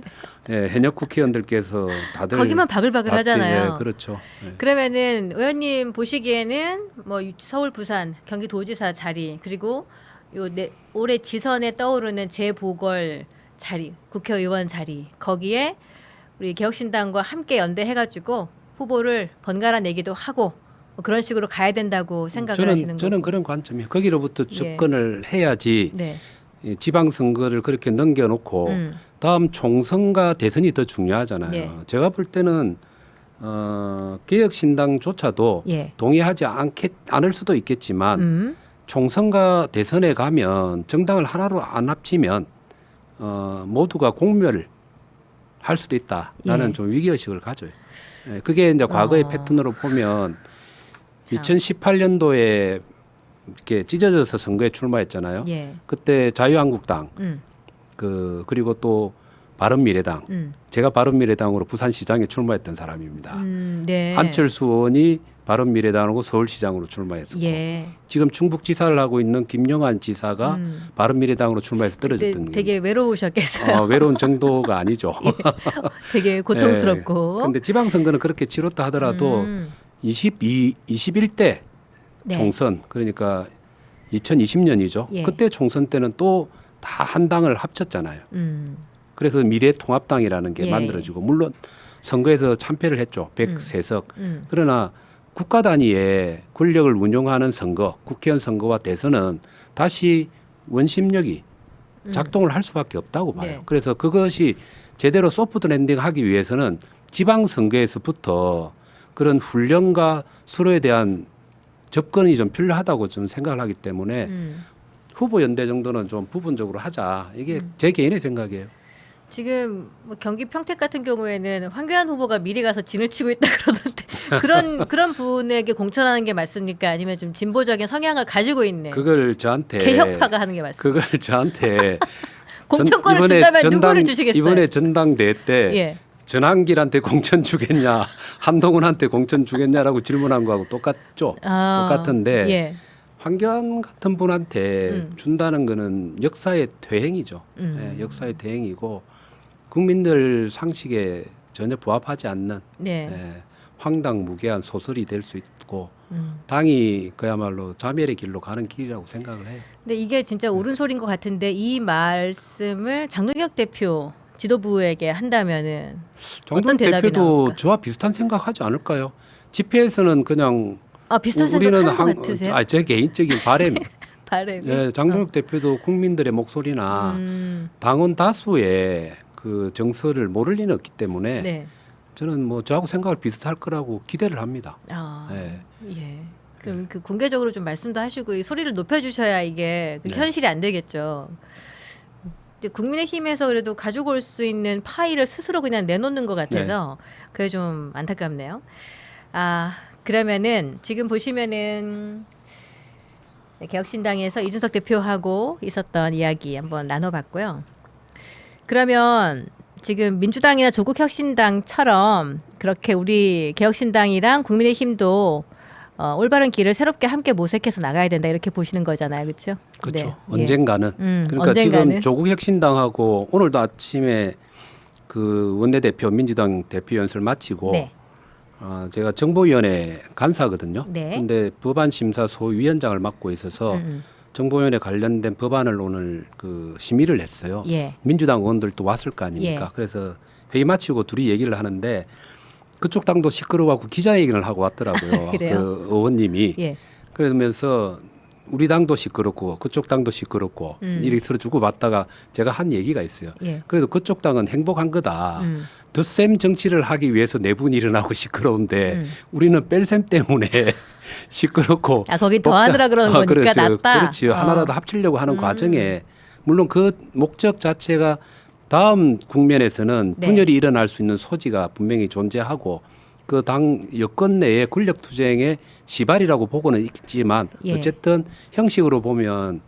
현역 국회의원들께서 다들 거기만 바글바글 하잖아요. 그렇죠. 예. 그러면은 의원님 보시기에는 뭐 서울, 부산, 경기도지사 자리 그리고 올해 지선에 떠오르는 재보궐 자리, 국회의원 자리 거기에 우리 개혁신당과 함께 연대해가지고 후보를 번갈아 내기도 하고 뭐 그런 식으로 가야 된다고 생각을 하시는 거예요? 저는 그런 관점이에요. 거기로부터 접근을 해야지 네. 이 지방선거를 그렇게 넘겨놓고 다음 총선과 대선이 더 중요하잖아요. 예. 제가 볼 때는 개혁신당조차도 예. 동의하지 않을 수도 있겠지만 총선과 대선에 가면 정당을 하나로 안 합치면 모두가 공멸을 할 수도 있다라는 예. 좀 위기의식을 가져요. 예, 그게 이제 과거의 패턴으로 보면 2018년도에 이렇게 찢어져서 선거에 출마했잖아요. 예. 그때 자유한국당 그리고 또 바른미래당 제가 바른미래당으로 부산시장에 출마했던 사람입니다. 네. 안철수 의원이 바른미래당하고 서울시장으로 출마했었고 예. 지금 충북지사를 하고 있는 김영환 지사가 바른미래당으로 출마해서 떨어졌던 근데 되게 겁니다. 외로우셨겠어요. 외로운 정도가 아니죠. 예. 되게 고통스럽고. 그런데 지방선거는 그렇게 치렀다 하더라도 21대 네. 총선 그러니까 2020년이죠. 예. 그때 총선 때는 또 다 한 당을 합쳤잖아요. 그래서 미래통합당이라는 게 예. 만들어지고 물론 선거에서 참패를 했죠. 103석. 그러나 국가 단위의 권력을 운영하는 선거, 국회의원 선거와 대선은 다시 원심력이 작동을 할 수밖에 없다고 봐요. 네. 그래서 그것이 제대로 소프트 랜딩하기 위해서는 지방 선거에서부터 그런 훈련과 서로에 대한 접근이 좀 필요하다고 좀 생각을 하기 때문에 후보 연대 정도는 좀 부분적으로 하자. 이게 제 개인의 생각이에요. 지금 뭐 경기 평택 같은 경우에는 황교안 후보가 미리 가서 진을 치고 있다 그러던데 그런 분에게 공천하는 게 맞습니까? 아니면 좀 진보적인 성향을 가지고 있는 그걸 저한테 개혁파가 하는 게 맞습니까? 그걸 저한테 공천권을 준다면 누구를 주시겠어요? 이번에 전당대회 때 예. 전환길한테 공천 주겠냐, 한동훈한테 공천 주겠냐라고 질문한 거하고 똑같죠. 똑같은데 예. 황교안 같은 분한테 준다는 거는 역사의 퇴행이죠. 예, 역사의 퇴행이고 국민들 상식에 전혀 부합하지 않는 네. 예, 황당무계한 소설이 될 수 있고 당이 그야말로 자멸의 길로 가는 길이라고 생각을 해요. 근데 이게 진짜 옳은 소리인 것 같은데 이 말씀을 장동혁 대표 지도부에게 한다면은 어떤 장동혁 대답이 대표도 나올까? 저와 비슷한 생각하지 않을까요? 집회에서는 그냥 비슷한 우리는 생각하는 것 같으세요? 제 개인적인 바램. 바람이. 예, 장동혁 대표도 국민들의 목소리나 당원 다수의 그 정서를 모를 리는 없기 때문에 네. 저는 뭐 저하고 생각을 비슷할 거라고 기대를 합니다. 예. 예. 그럼 그 공개적으로 좀 말씀도 하시고 이 소리를 높여주셔야 이게 네. 현실이 안 되겠죠. 이제 국민의힘에서 그래도 가지고 올 수 있는 파일을 스스로 그냥 내놓는 것 같아서 그게 좀 안타깝네요. 그러면은 지금 보시면은 개혁신당에서 이준석 대표하고 있었던 이야기 한번 나눠봤고요. 그러면 지금 민주당이나 조국혁신당처럼 그렇게 우리 개혁신당이랑 국민의힘도 올바른 길을 새롭게 함께 모색해서 나가야 된다 이렇게 보시는 거잖아요, 그렇죠? 그렇죠. 네. 언젠가는. 그러니까 언젠가는. 지금 조국혁신당하고 오늘도 아침에 그 원내대표 민주당 대표 연설 마치고 네. 제가 정보위원회 간사거든요. 네. 근데 법안심사 소위원장을 맡고 있어서 정보위원회 관련된 법안을 오늘 그 심의를 했어요. 예. 민주당 의원들도 왔을 거 아닙니까? 예. 그래서 회의 마치고 둘이 얘기를 하는데 그쪽 당도 시끄러워하고 기자회견을 하고 왔더라고요. 그래요? 그 의원님이. 예. 그러면서 우리 당도 시끄럽고 그쪽 당도 시끄럽고 이렇게 서로 주고받다가 제가 한 얘기가 있어요. 예. 그래도 그쪽 당은 행복한 거다. 덧셈 정치를 하기 위해서 내분이 일어나고 시끄러운데 우리는 뺄셈 때문에 시끄럽고 아 거기 더하느라 그러는 거니까 그렇죠. 낫다. 그렇지요. 하나라도 합치려고 하는 과정에 물론 그 목적 자체가 다음 국면에서는 네. 분열이 일어날 수 있는 소지가 분명히 존재하고 그 당 여권 내의 권력 투쟁의 시발이라고 보고는 있지만 예. 어쨌든 형식으로 보면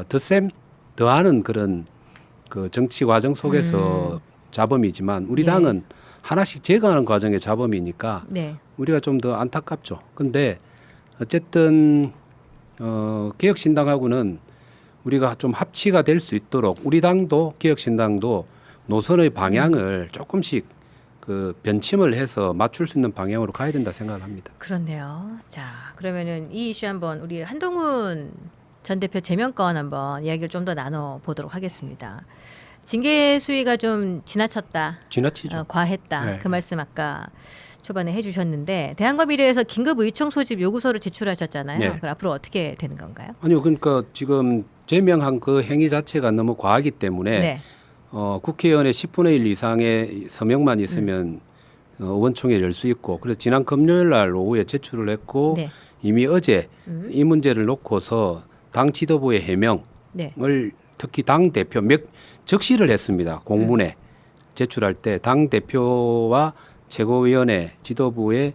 덧셈 더하는 그런 그 정치 과정 속에서 자범이지만 우리 예. 당은 하나씩 제거하는 과정의 자범이니까 네. 우리가 좀 더 안타깝죠. 근데 어쨌든 개혁신당하고는 우리가 좀 합치가 될 수 있도록 우리 당도 개혁신당도 노선의 방향을 조금씩 그 변침을 해서 맞출 수 있는 방향으로 가야 된다 생각을 합니다. 그렇네요. 자, 그러면은 이 이슈 한번 우리 한동훈 전 대표 제명권 한번 이야기를 좀 더 나눠 보도록 하겠습니다. 징계 수위가 좀 지나쳤다, 지나치죠. 과했다. 네. 그 말씀 아까 초반에 해주셨는데 대한과 미래에서 긴급 의총 소집 요구서를 제출하셨잖아요. 네. 그럼 앞으로 어떻게 되는 건가요? 아니요, 그러니까 지금 제명한 그 행위 자체가 너무 과하기 때문에 네. 국회의원의 10분의 1 이상의 서명만 있으면 의원총회를 열 수 있고 그래서 지난 금요일 날 오후에 제출을 했고 네. 이미 어제 이 문제를 놓고서 당 지도부의 해명을 네. 특히 당 대표 적시를 했습니다. 공문에 제출할 때 당 대표와 최고위원회 지도부의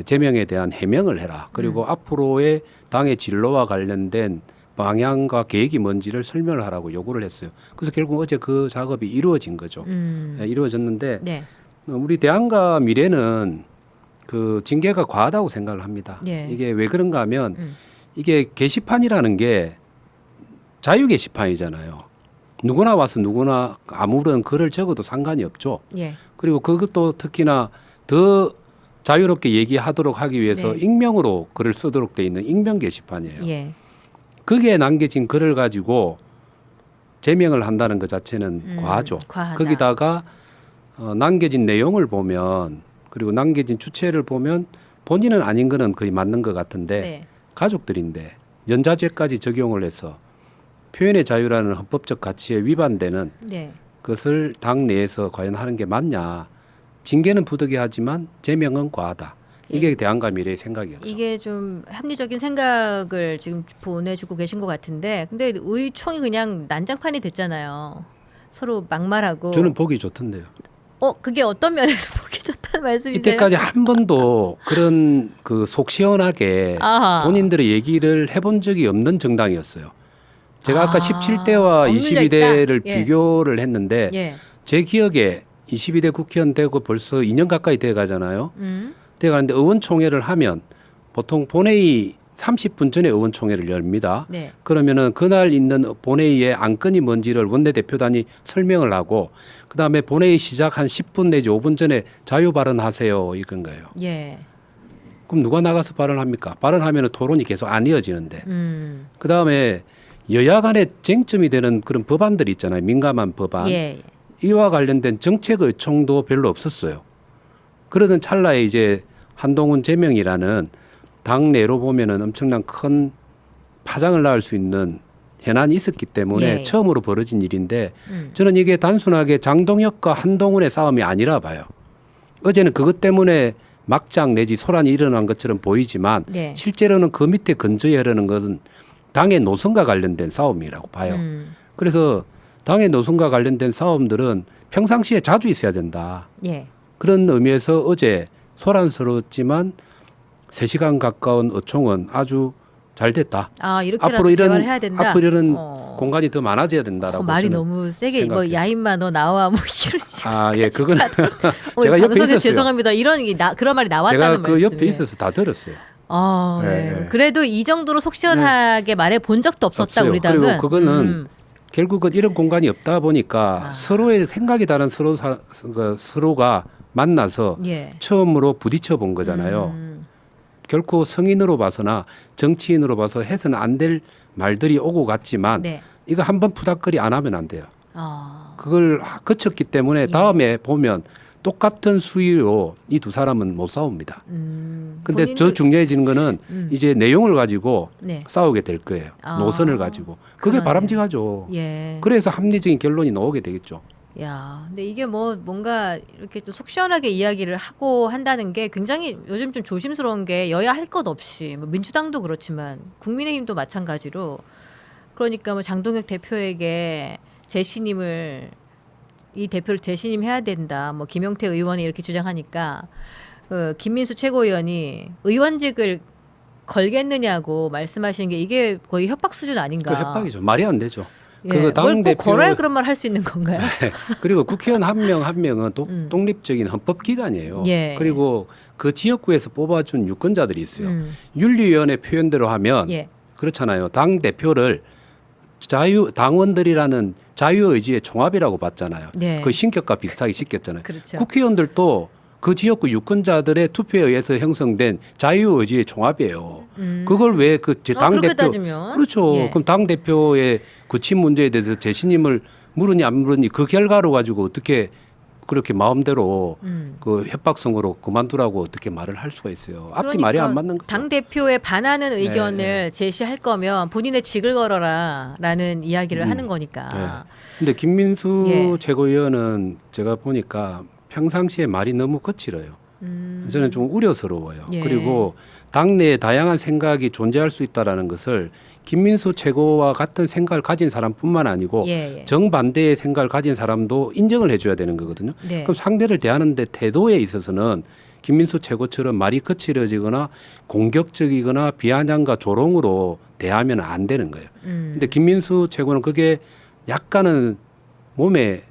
제명에 대한 해명을 해라. 그리고 앞으로의 당의 진로와 관련된 방향과 계획이 뭔지를 설명을 하라고 요구를 했어요. 그래서 결국 어제 그 작업이 이루어진 거죠. 이루어졌는데 네. 우리 대안과 미래는 그 징계가 과하다고 생각을 합니다. 예. 이게 왜 그런가 하면 이게 게시판이라는 게 자유 게시판이잖아요. 누구나 와서 누구나 아무런 글을 적어도 상관이 없죠. 예. 그리고 그것도 특히나 더 자유롭게 얘기하도록 하기 위해서 네. 익명으로 글을 쓰도록 돼 있는 익명 게시판이에요. 예. 거기에 남겨진 글을 가지고 제명을 한다는 것 자체는 과하죠. 과하다. 거기다가 남겨진 내용을 보면 그리고 남겨진 주체를 보면 본인은 아닌 거는 거의 맞는 것 같은데 네. 가족들인데 연좌죄까지 적용을 해서 표현의 자유라는 헌법적 가치에 위반되는 네. 그것을 당 내에서 과연 하는 게 맞냐. 징계는 부득이하지만 제명은 과하다. 이게 대안과 미래의 생각이었죠. 이게 좀 합리적인 생각을 지금 보내주고 계신 것 같은데, 근데 의총이 그냥 난장판이 됐잖아요. 서로 막말하고. 저는 보기 좋던데요. 그게 어떤 면에서 보기 좋다는 말씀이세요? 이때까지 한 번도 그런 그 속 시원하게 아하. 본인들의 얘기를 해본 적이 없는 정당이었어요. 제가 아까 아, 17대와 없는 게 22대를 있다? 예. 비교를 했는데 예. 제 기억에 22대 국회의원 되고 벌써 2년 가까이 돼 가잖아요. 돼 가는데 의원총회를 하면 보통 본회의 30분 전에 의원총회를 열립니다. 네. 그러면은 그날 있는 본회의의 안건이 뭔지를 원내대표단이 설명을 하고 그다음에 본회의 시작 한 10분 내지 5분 전에 자유 발언하세요 이건 거예요. 예. 그럼 누가 나가서 발언합니까? 발언하면은 토론이 계속 안 이어지는데. 그다음에 여야 간의 쟁점이 되는 그런 법안들이 있잖아요. 민감한 법안. 예. 이와 관련된 정책 의총도 별로 없었어요. 그러던 찰나에 이제 한동훈 제명이라는 당 내로 보면은 엄청난 큰 파장을 낳을 수 있는 현안이 있었기 때문에 예. 처음으로 벌어진 일인데 저는 이게 단순하게 장동혁과 한동훈의 싸움이 아니라 봐요. 어제는 그것 때문에 막장 내지 소란이 일어난 것처럼 보이지만 네. 실제로는 그 밑에 근저에 흐르는 것은 당의 노선과 관련된 싸움이라고 봐요. 그래서 당의 노선과 관련된 싸움들은 평상시에 자주 있어야 된다. 예. 그런 의미에서 어제 소란스러웠지만 3시간 가까운 의총은 아주 잘 됐다. 아, 이렇게라도 앞으로 이런 대화를 해야 된다. 앞으로 이런 공간이 더 많아져야 된다라고 말이 저는 너무 세게 뭐 생각해요. 야인마 너 나와 뭐 이런 아, 예, 그거는 제가 옆에 방송에 있었어요. 죄송합니다. 이런 그런 말이 나왔다는 제가 말씀이에요. 그 옆에 있어서 다 들었어요. 아, 예, 예. 예. 그래도 이 정도로 속 시원하게 말해 본 적도 없었다 없어요. 우리 당은. 그리고 그거는 결국은 이런 공간이 없다 보니까 서로의 생각이 다른 서로가 만나서 예. 처음으로 부딪혀 본 거잖아요. 결코 성인으로 봐서나 정치인으로 봐서 해서는 안 될 말들이 오고 갔지만 네. 이거 한번 푸닥거리 안 하면 안 돼요. 아. 그걸 거쳤기 때문에 다음에 보면 똑같은 수위로 이 두 사람은 못 싸웁니다. 근데 본인도- 더 중요해지는 거는 이제 내용을 가지고 네. 싸우게 될 거예요. 아. 노선을 가지고. 그게 그러네요. 바람직하죠. 예. 그래서 합리적인 결론이 나오게 되겠죠. 야, 근데 이게 뭐 뭔가 이렇게 또 속 시원하게 이야기를 하고 한다는 게 굉장히 요즘 좀 조심스러운 게 여야 할 것 없이 뭐 민주당도 그렇지만 국민의힘도 마찬가지로 그러니까 뭐 장동혁 대표에게 재신임을 이 대표를 재신임해야 된다. 뭐 김용태 의원이 이렇게 주장하니까 김민수 최고위원이 의원직을 걸겠느냐고 말씀하시는 게 이게 거의 협박 수준 아닌가? 그 협박이죠. 말이 안 되죠. 예, 그 당 꼭 걸어야 그런 말 할 수 있는 건가요? 그리고 국회의원 한 명 한 명은 독립적인 헌법기관이에요. 예. 그리고 그 지역구에서 뽑아준 유권자들이 있어요. 음. 윤리위원회 표현대로 하면 예. 그렇잖아요. 당 대표를 당원들이라는 자유의지의 종합이라고 봤잖아요. 네. 그 신격과 비슷하게 시켰잖아요. 그렇죠. 국회의원들도 그 지역구 유권자들의 투표에 의해서 형성된 자유의지의 종합이에요. 그걸 왜 그 당 그렇게 대표 따지면 그렇죠. 예. 그럼 당 대표의 구친 문제에 대해서 재신임을 물으니 안 물으니 그 결과로 가지고 어떻게 그렇게 마음대로 그 협박성으로 그만두라고 어떻게 말을 할 수가 있어요. 앞뒤 말이 안 맞는 거죠. 당 대표에 반하는 의견을 네. 제시할 거면 본인의 직을 걸어라라는 이야기를 하는 거니까. 네. 근데 김민수 예. 최고위원은 제가 보니까 평상시에 말이 너무 거칠어요. 저는 좀 우려스러워요. 예. 그리고 당내에 다양한 생각이 존재할 수 있다라는 것을 김민수 최고와 같은 생각을 가진 사람뿐만 아니고 예, 예. 정반대의 생각을 가진 사람도 인정을 해줘야 되는 거거든요. 네. 그럼 상대를 대하는데 태도에 있어서는 김민수 최고처럼 말이 거칠어지거나 공격적이거나 비아냥과 조롱으로 대하면 안 되는 거예요. 근데 김민수 최고는 그게 약간은 몸에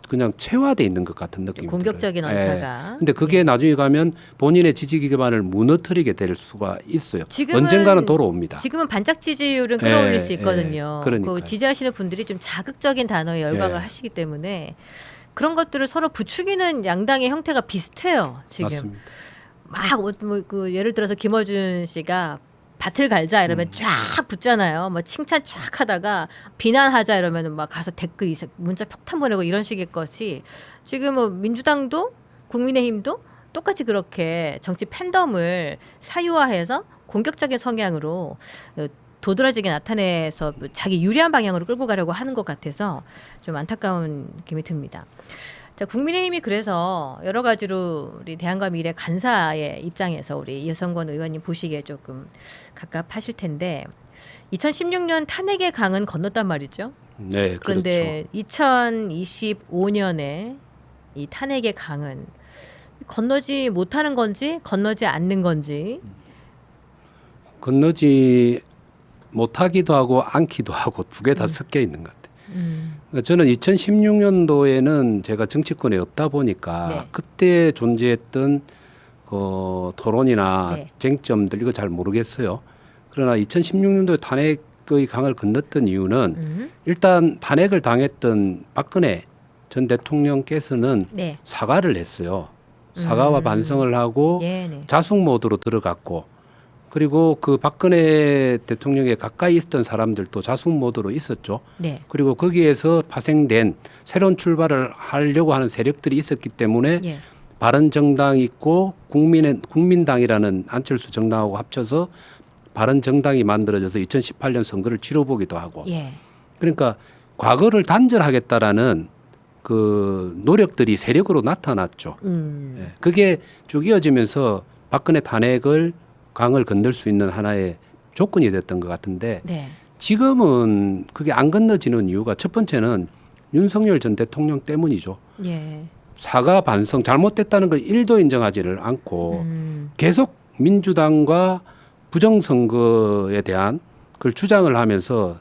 그냥 체화돼 있는 것 같은 느낌이 공격적인 들어요. 언사가. 근데 그게 나중에 가면 본인의 지지 기반을 무너뜨리게 될 수가 있어요. 지금은- 언젠가는 돌아옵니다. 지금은 반짝 지지율은 끌어올릴 예, 수 있거든요. 예, 그러니까요. 그 지지하시는 분들이 좀 자극적인 단어에 열광을 예. 하시기 때문에 그런 것들을 서로 부추기는 양당의 형태가 비슷해요. 지금 맞습니다. 그 예를 들어서 김어준 씨가 밭을 갈자 이러면 쫙 붙잖아요. 뭐 칭찬 쫙 하다가 비난하자 이러면 막 가서 댓글 문자 폭탄 보내고 이런 식의 것이 지금 뭐 민주당도 국민의힘도 똑같이 그렇게 정치 팬덤을 사유화해서 공격적인 성향으로 도드라지게 나타내서 자기 유리한 방향으로 끌고 가려고 하는 것 같아서 좀 안타까운 느낌이 듭니다. 자, 국민의힘이 그래서 여러 가지로 우리 대한과 미래 간사의 입장에서 우리 이성권 의원님 보시기에 조금 갑갑하실 텐데 2016년 탄핵의 강은 건넜단 말이죠. 네, 그런데 2025년에 이 탄핵의 강은 건너지 못하는 건지 건너지 않는 건지. 건너지 못하기도 하고 않기도 하고 두 개 다 섞여 있는 것 같아요. 그러니까 저는 2016년도에는 제가 정치권에 없다 보니까 네. 그때 존재했던 토론이나 네. 쟁점들 이거 잘 모르겠어요. 그러나 2016년도에 탄핵의 강을 건넜던 이유는 일단 탄핵을 당했던 박근혜 전 대통령께서는 네. 사과를 했어요. 사과와 반성을 하고 예, 네. 자숙 모드로 들어갔고 그리고 그 박근혜 대통령에 가까이 있었던 사람들도 자숙 모드로 있었죠. 네. 그리고 거기에서 파생된 새로운 출발을 하려고 하는 세력들이 있었기 때문에 예. 바른정당이 있고 국민당이라는 안철수 정당하고 합쳐서 바른정당이 만들어져서 2018년 선거를 치러보기도 하고 예. 그러니까 과거를 단절하겠다라는 그 노력들이 세력으로 나타났죠. 예. 그게 쭉 이어지면서 박근혜 탄핵을 강을 건널 수 있는 하나의 조건이 됐던 것 같은데 네. 지금은 그게 안 건너지는 이유가 첫 번째는 윤석열 전 대통령 때문이죠. 예. 사과 반성 잘못됐다는 걸 1도 인정하지를 않고 계속 민주당과 부정선거에 대한 그걸 주장을 하면서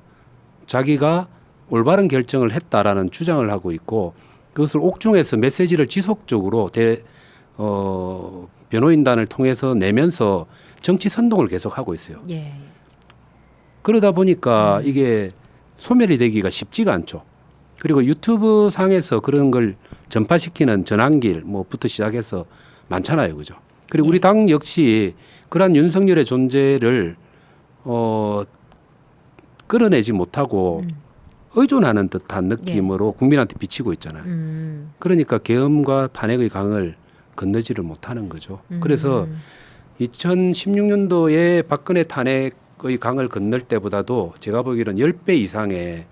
자기가 올바른 결정을 했다라는 주장을 하고 있고 그것을 옥중에서 메시지를 지속적으로 변호인단을 통해서 내면서 정치 선동을 계속하고 있어요. 예. 그러다 보니까 이게 소멸이 되기가 쉽지가 않죠. 그리고 유튜브 상에서 그런 걸 전파시키는 전환길 뭐부터 시작해서 많잖아요. 그죠? 그리고 우리 당 역시 그러한 윤석열의 존재를 끌어내지 못하고 의존하는 듯한 예. 느낌으로 국민한테 비치고 있잖아요. 그러니까 계엄과 탄핵의 강을 건너지를 못하는 거죠. 그래서 2016년도에 박근혜 탄핵의 강을 건널 때보다도 제가 보기로는 10배 이상의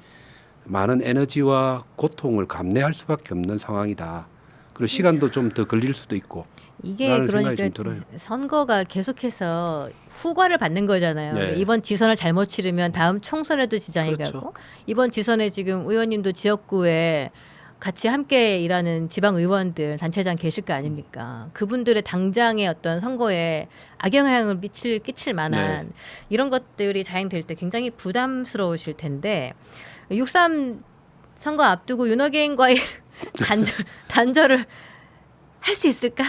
많은 에너지와 고통을 감내할 수밖에 없는 상황이다. 그리고 시간도 좀 더 걸릴 수도 있고. 이게 라는 생각이 그러니까 좀 들어요. 선거가 계속해서 후과를 받는 거잖아요. 네. 이번 지선을 잘못 치르면 다음 총선에도 지장이 그렇죠. 가고 이번 지선에 지금 의원님도 지역구에 같이 함께 일하는 지방 의원들 단체장 계실 거 아닙니까? 그분들의 당장의 어떤 선거에 악영향을 끼칠 만한 이런 것들이 자행될 때 굉장히 부담스러우실 텐데 6.3 선거 앞두고 윤호개인과의 단절을 할 수 있을까?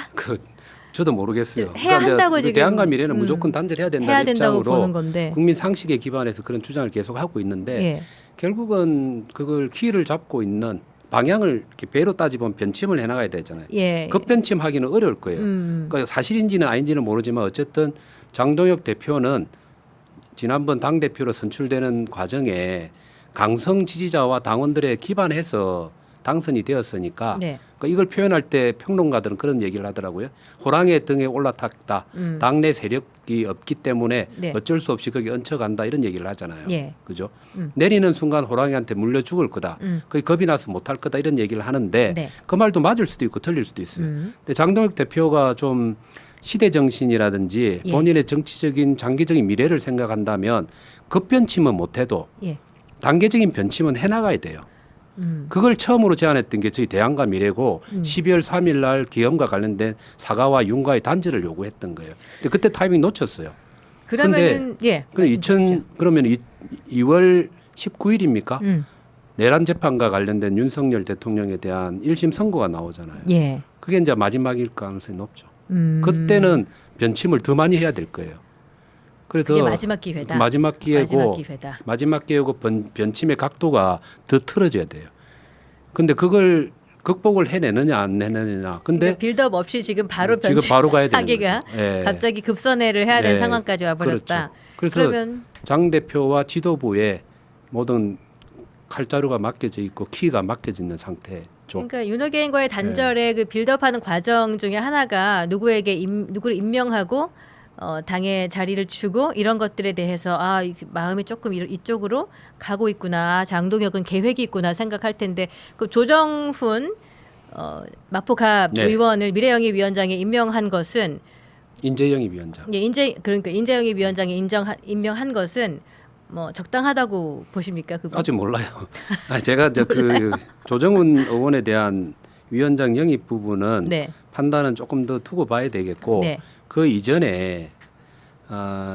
저도 모르겠어요. 해야 한다고 지금 대안과 미래는 무조건 단절해야 된다는 해야 된다고 입장으로 보는 건데. 국민 상식에 기반해서 그런 주장을 계속 하고 있는데 예. 결국은 그걸 키를 잡고 있는 방향을 이렇게 배로 따지면 변침을 해나가야 되잖아요. 예. 급변침하기는 어려울 거예요. 그러니까 사실인지는 아닌지는 모르지만 어쨌든 장동혁 대표는 지난번 당 대표로 선출되는 과정에 강성 지지자와 당원들에 기반해서 당선이 되었으니까 네. 그러니까 이걸 표현할 때 평론가들은 그런 얘기를 하더라고요. 호랑이의 등에 올라탔다. 당내 세력이 없기 때문에 네. 어쩔 수 없이 거기 얹혀간다 이런 얘기를 하잖아요. 예. 그죠? 내리는 순간 호랑이한테 물려 죽을 거다. 거기 겁이 나서 못할 거다 이런 얘기를 하는데 네. 그 말도 맞을 수도 있고 틀릴 수도 있어요. 근데 장동혁 대표가 좀 시대 정신이라든지 예. 본인의 정치적인 장기적인 미래를 생각한다면 급변침은 못해도 예. 단계적인 변침은 해나가야 돼요. 그걸 처음으로 제안했던 게 저희 대안과 미래고 12월 3일 날 기업과 관련된 사과와 윤과의 단절을 요구했던 거예요. 근데 그때 타이밍 놓쳤어요. 그러면은 예. 그러면 2월 19일입니까? 음. 내란 재판과 관련된 윤석열 대통령에 대한 1심 선고가 나오잖아요. 예. 그게 이제 마지막일 가능성이 높죠. 그때는 변침을 더 많이 해야 될 거예요. 그래서 그게 마지막 기회다. 마지막 기회고 기회다. 마지막 기회고 변침의 각도가 더 틀어져야 돼요. 근데 그걸 극복을 해내느냐 안 해내느냐. 근데 그러니까 빌드업 없이 지금 바로 지금 바로 가야 되는 하기가 거죠. 예. 갑자기 급선회를 해야 되는 예. 상황까지 와버렸다. 그래서 그러면 장 대표와 지도부에 모든 칼자루가 맡겨져 있고 키가 맡겨져 있는 상태죠. 그러니까 윤호개인과의 단절의 예. 그 빌드업하는 과정 중에 하나가 누구에게 누구를 임명하고 당의 자리를 주고 이런 것들에 대해서 마음이 조금 이쪽으로 가고 있구나. 장동혁은 계획이 있구나 생각할 텐데 그 조정훈 마포갑 네. 의원을 미래영입 위원장에 임명한 것은 인재영입 위원장. 예, 그러니까 인재영입 위원장에 임명한 것은 뭐 적당하다고 보십니까? 그분? 아직 몰라요. 제가 그 조정훈 의원에 대한 위원장 영입 부분은 네. 판단은 조금 더 두고 봐야 되겠고 네. 그 이전에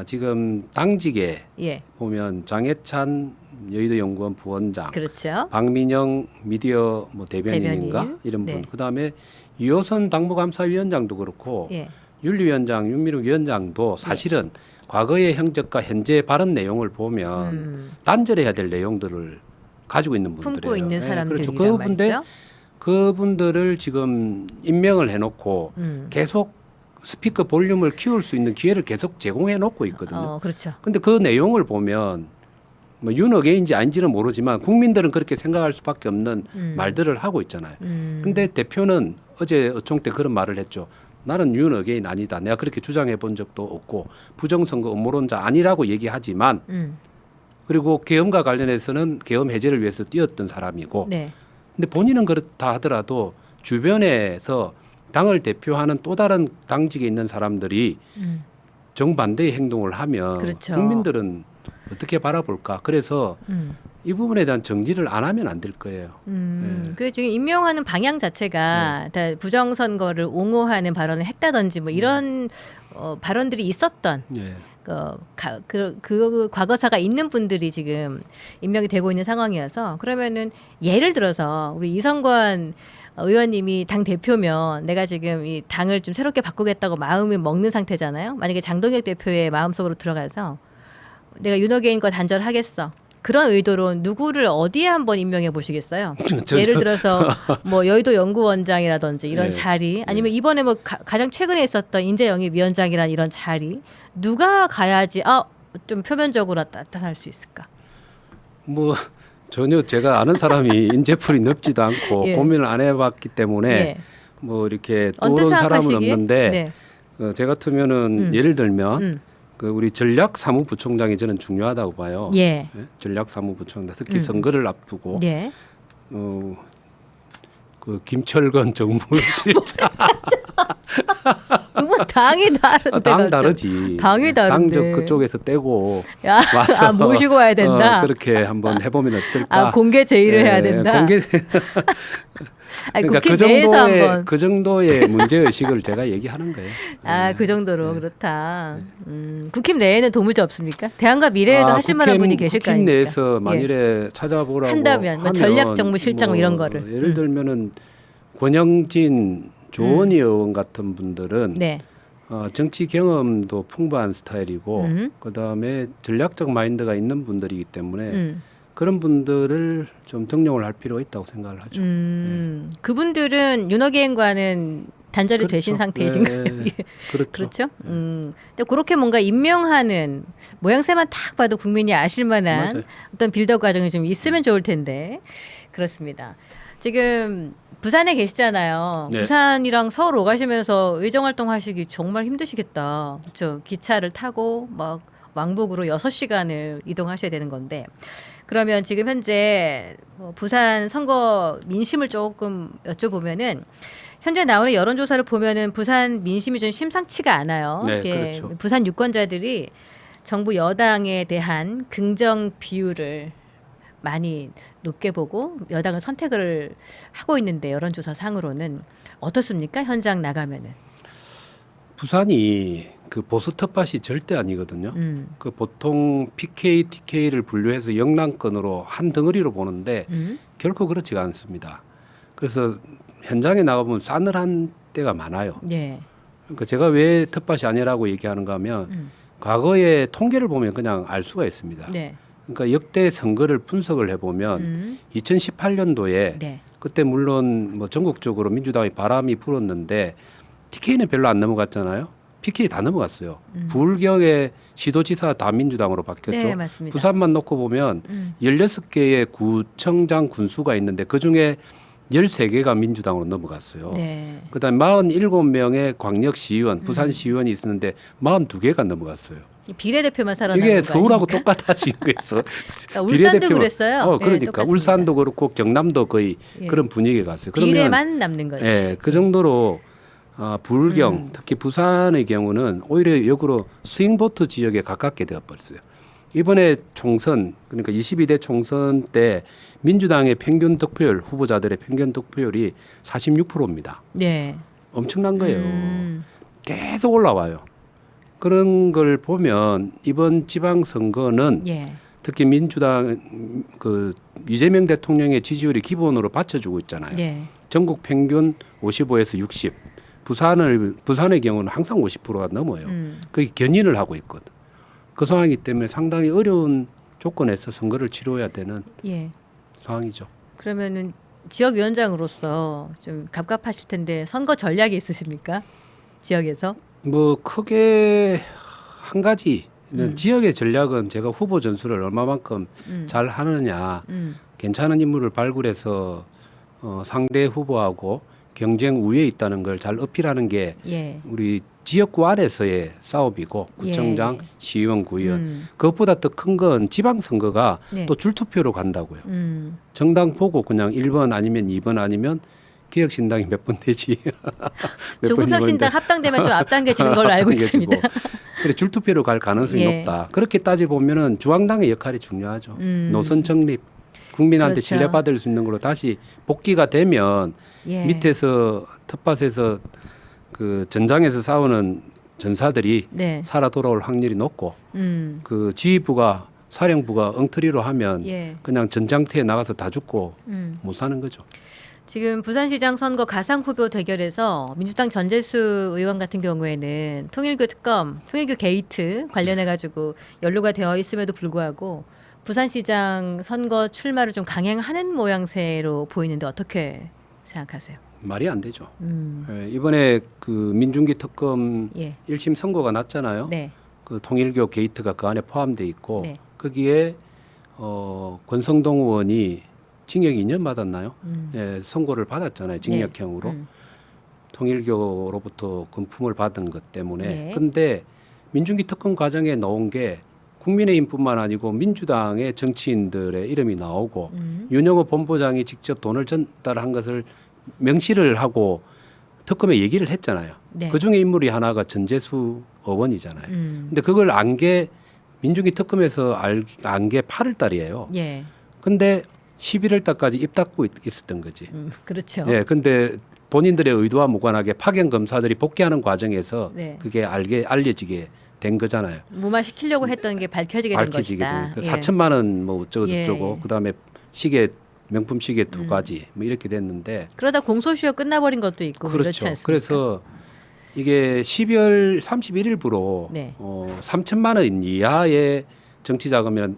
지금 당직에 예. 보면 장해찬 여의도 연구원 부원장, 그렇죠. 박민영 미디어 대변인인가 대변인. 이런 분, 네. 그다음에 유호선 당무감사위원장도 그렇고 예. 윤리위원장, 윤미륵 위원장도 사실은 과거의 행적과 현재 발언 내용을 보면 단절해야 될 내용들을 가지고 있는 분들이에요. 품고 있는 예, 사람들이란 그렇죠. 말이죠. 그분들을 지금 임명을 해놓고 계속 스피커 볼륨을 키울 수 있는 기회를 계속 제공해 놓고 있거든요. 그렇죠. 근데 그 내용을 보면 뭐 윤어게인지 아닌지는 모르지만 국민들은 그렇게 생각할 수밖에 없는 말들을 하고 있잖아요. 근데 대표는 어제 어총 때 그런 말을 했죠. 나는 윤어게인 아니다. 내가 그렇게 주장해 본 적도 없고 부정선거 음모론자 아니라고 얘기하지만 그리고 계엄과 관련해서는 계엄 해제를 위해서 뛰었던 사람이고 네. 근데 본인은 그렇다 하더라도 주변에서 당을 대표하는 또 다른 당직에 있는 사람들이 정반대의 행동을 하면 그렇죠. 국민들은 어떻게 바라볼까? 그래서 이 부분에 대한 정리를 안 하면 안 될 거예요. 그 지금 임명하는 방향 자체가 다 부정선거를 옹호하는 발언을 했다든지 뭐 이런 발언들이 있었던 예. 그 과거사가 있는 분들이 지금 임명이 되고 있는 상황이어서 그러면은 예를 들어서 우리 이성권 의원님이 당 대표면 내가 지금 이 당을 좀 새롭게 바꾸겠다고 마음이 먹는 상태잖아요. 만약에 장동혁 대표의 마음속으로 들어가서 내가 윤호개인과 단절하겠어. 그런 의도로 누구를 어디에 한번 임명해 보시겠어요? 예를 들어서 뭐 여의도 연구원장이라든지 이런 네. 자리 아니면 이번에 뭐 가장 최근에 있었던 인재영입위원장이란 이런 자리 누가 가야지 좀 표면적으로 나타날 수 있을까? 뭐 전혀 제가 아는 사람이 인재풀이 넓지도 않고 예. 고민을 안 해봤기 때문에 예. 뭐 이렇게 언뜻 떠오른 사람은 생각하시기에? 없는데 네. 제 같으면은 예를 들면 음. 그 우리 전략사무부총장이 저는 중요하다고 봐요. 예. 예? 전략사무부총장 특히 선거를 앞두고 예. 그 김철건 정무실장 그건 당이 다른데. 당 갑자기. 다르지. 당이 다른데. 당적 그쪽에서 떼고 야, 와서 아, 모시고 와야 된다. 그렇게 한번 해보면 어떨까? 아, 공개 제의를 해야 된다. 공개. 아니, 그러니까 국회 내에서 한번. 그 정도의 문제 의식을 제가 얘기하는 거예요. 아, 그 정도로 그렇다. 국힘 내에는 도무지 없습니까? 대안과 미래에도 하실 만한 분이 계실 거 국힘 아닙니까? 내에서 예. 만일에 찾아보라고 한다면, 뭐 하면 전략정무실장 뭐 이런 거를. 예를 들면은 권영진, 조원희 의원 같은 분들은 네. 정치 경험도 풍부한 스타일이고 그다음에 전략적 마인드가 있는 분들이기 때문에 그런 분들을 좀 등용을 할 필요가 있다고 생각을 하죠. 그분들은 윤호계행과는 단절이 그렇죠. 되신 상태이신가요? 네. 예. 그렇죠. 그렇죠. 근데 그렇게 뭔가 임명하는 모양새만 딱 봐도 국민이 아실 만한 맞아요. 어떤 빌드업 과정이 좀 있으면 좋을 텐데 그렇습니다. 지금 부산에 계시잖아요. 네. 부산이랑 서울 오가시면서 의정 활동하시기 정말 힘드시겠다. 그렇죠. 기차를 타고 막 왕복으로 6시간을 이동하셔야 되는 건데 그러면 지금 현재 부산 선거 민심을 조금 여쭤보면은 현재 나오는 여론조사를 보면은 부산 민심이 좀 심상치가 않아요. 네, 이게 그렇죠. 부산 유권자들이 정부 여당에 대한 긍정 비율을 많이 높게 보고 여당을 선택을 하고 있는데 여론조사 상으로는 어떻습니까? 현장 나가면은. 부산이 그 보수 텃밭이 절대 아니거든요. 그 보통 PK, TK를 분류해서 영남권으로 한 덩어리로 보는데 결코 그렇지가 않습니다. 그래서 현장에 나가보면 싸늘한 때가 많아요. 예. 그러니까 제가 왜 텃밭이 아니라고 얘기하는가 하면 과거의 통계를 보면 그냥 알 수가 있습니다. 네. 그러니까 역대 선거를 분석을 해보면 2018년도에 네. 그때 물론 뭐 전국적으로 민주당이 바람이 불었는데 TK는 별로 안 넘어갔잖아요. PK 다 넘어갔어요. 부울경의 시도지사 다 민주당으로 바뀌었죠. 네, 맞습니다. 부산만 놓고 보면 16개의 구청장 군수가 있는데 그중에 13개가 민주당으로 넘어갔어요. 네. 그다음에 47명의 광역시의원, 부산시의원이 있었는데 42개가 넘어갔어요. 비례대표만 살아나는 이게 거 서울하고 아닙니까? 똑같아진 거였어. 그러니까 울산도 그랬어요. 네, 그러니까 똑같습니다. 울산도 그렇고 경남도 거의 예. 그런 분위기에 갔어요. 그러면 비례만 남는 거지. 예, 그 정도로 부울경 특히 부산의 경우는 오히려 역으로 스윙보트 지역에 가깝게 되어버렸어요. 이번에 총선 그러니까 22대 총선 때 민주당의 평균 득표율 후보자들의 평균 득표율이 46%입니다. 네. 엄청난 거예요. 계속 올라와요. 그런 걸 보면 이번 지방선거는 예. 특히 민주당 그 이재명 대통령의 지지율이 기본으로 받쳐주고 있잖아요. 네. 전국 평균 55에서 60. 부산의 경우는 항상 50%가 넘어요. 그게 견인을 하고 있거든. 그 상황이기 때문에 상당히 어려운 조건에서 선거를 치러야 되는 예. 상황이죠. 그러면은 지역위원장으로서 좀 갑갑하실 텐데 선거 전략이 있으십니까? 지역에서? 뭐 크게 한 가지는 지역의 전략은 제가 후보 전술을 얼마만큼 잘 하느냐, 괜찮은 인물을 발굴해서 상대 후보하고 경쟁 우위에 있다는 걸 잘 어필하는 게 예. 우리 지역구 안에서의 싸움이고 구청장, 예. 시의원, 구의원 그것보다 더 큰 건 지방선거가 네. 또 줄투표로 간다고요. 정당 보고 그냥 1번 아니면 2번 아니면 개혁신당이 몇 번 되지. 조국혁신당 합당되면 좀 앞당겨지는 걸로 알고 있습니다. 그래 줄투표로 갈 가능성이 예. 높다. 그렇게 따져 보면은 중앙당의 역할이 중요하죠. 노선 정립, 국민한테 그렇죠. 신뢰받을 수 있는 걸로 다시 복귀가 되면 예. 밑에서 텃밭에서 그 전장에서 싸우는 전사들이 네. 살아 돌아올 확률이 높고 음. 그 지휘부가 사령부가 엉터리로 하면 예. 그냥 전장터에 나가서 다 죽고 못 사는 거죠. 지금 부산시장 선거 가상 후보 대결에서 민주당 전재수 의원 같은 경우에는 통일교 특검, 통일교 게이트 관련해 가지고 연루가 되어 있음에도 불구하고 부산시장 선거 출마를 좀 강행하는 모양새로 보이는데 어떻게 생각하세요? 말이 안 되죠. 예, 이번에 그 민중기 특검 예. 1심 선고가 났잖아요. 네. 그 통일교 게이트가 그 안에 포함돼 있고 네. 거기에 권성동 의원이 징역 2년 받았나요? 예, 선고를 받았잖아요. 징역형으로. 네. 통일교로부터 금품을 받은 것 때문에. 네. 근데 민중기 특검 과정에 나온 게 국민의힘뿐만 아니고 민주당의 정치인들의 이름이 나오고 윤영호 본부장이 직접 돈을 전달한 것을 명시를 하고 특검에 얘기를 했잖아요. 네. 그중에 인물이 하나가 전재수 의원이잖아요. 근데 그걸 안 게 민중기 특검에서 안 게 8월 달이에요. 예. 근데 11월 달까지 입 닫고 있었던 거지. 그렇죠. 예. 근데 본인들의 의도와 무관하게 파견 검사들이 복귀하는 과정에서 네. 그게 알려지게 된 거잖아요. 무마시키려고 했던 게 밝혀지게 된 밝혀지게 것이다. 된. 예. 4천만 원 뭐 어쩌고 저쩌고 예. 그다음에 시계 명품 시계 2가지 뭐 이렇게 됐는데 그러다 공소시효 끝나버린 것도 있고 그렇지 그렇죠. 않습니까? 그래서 이게 12월 31일부로 네. 3천만 원 이하의 정치 자금이나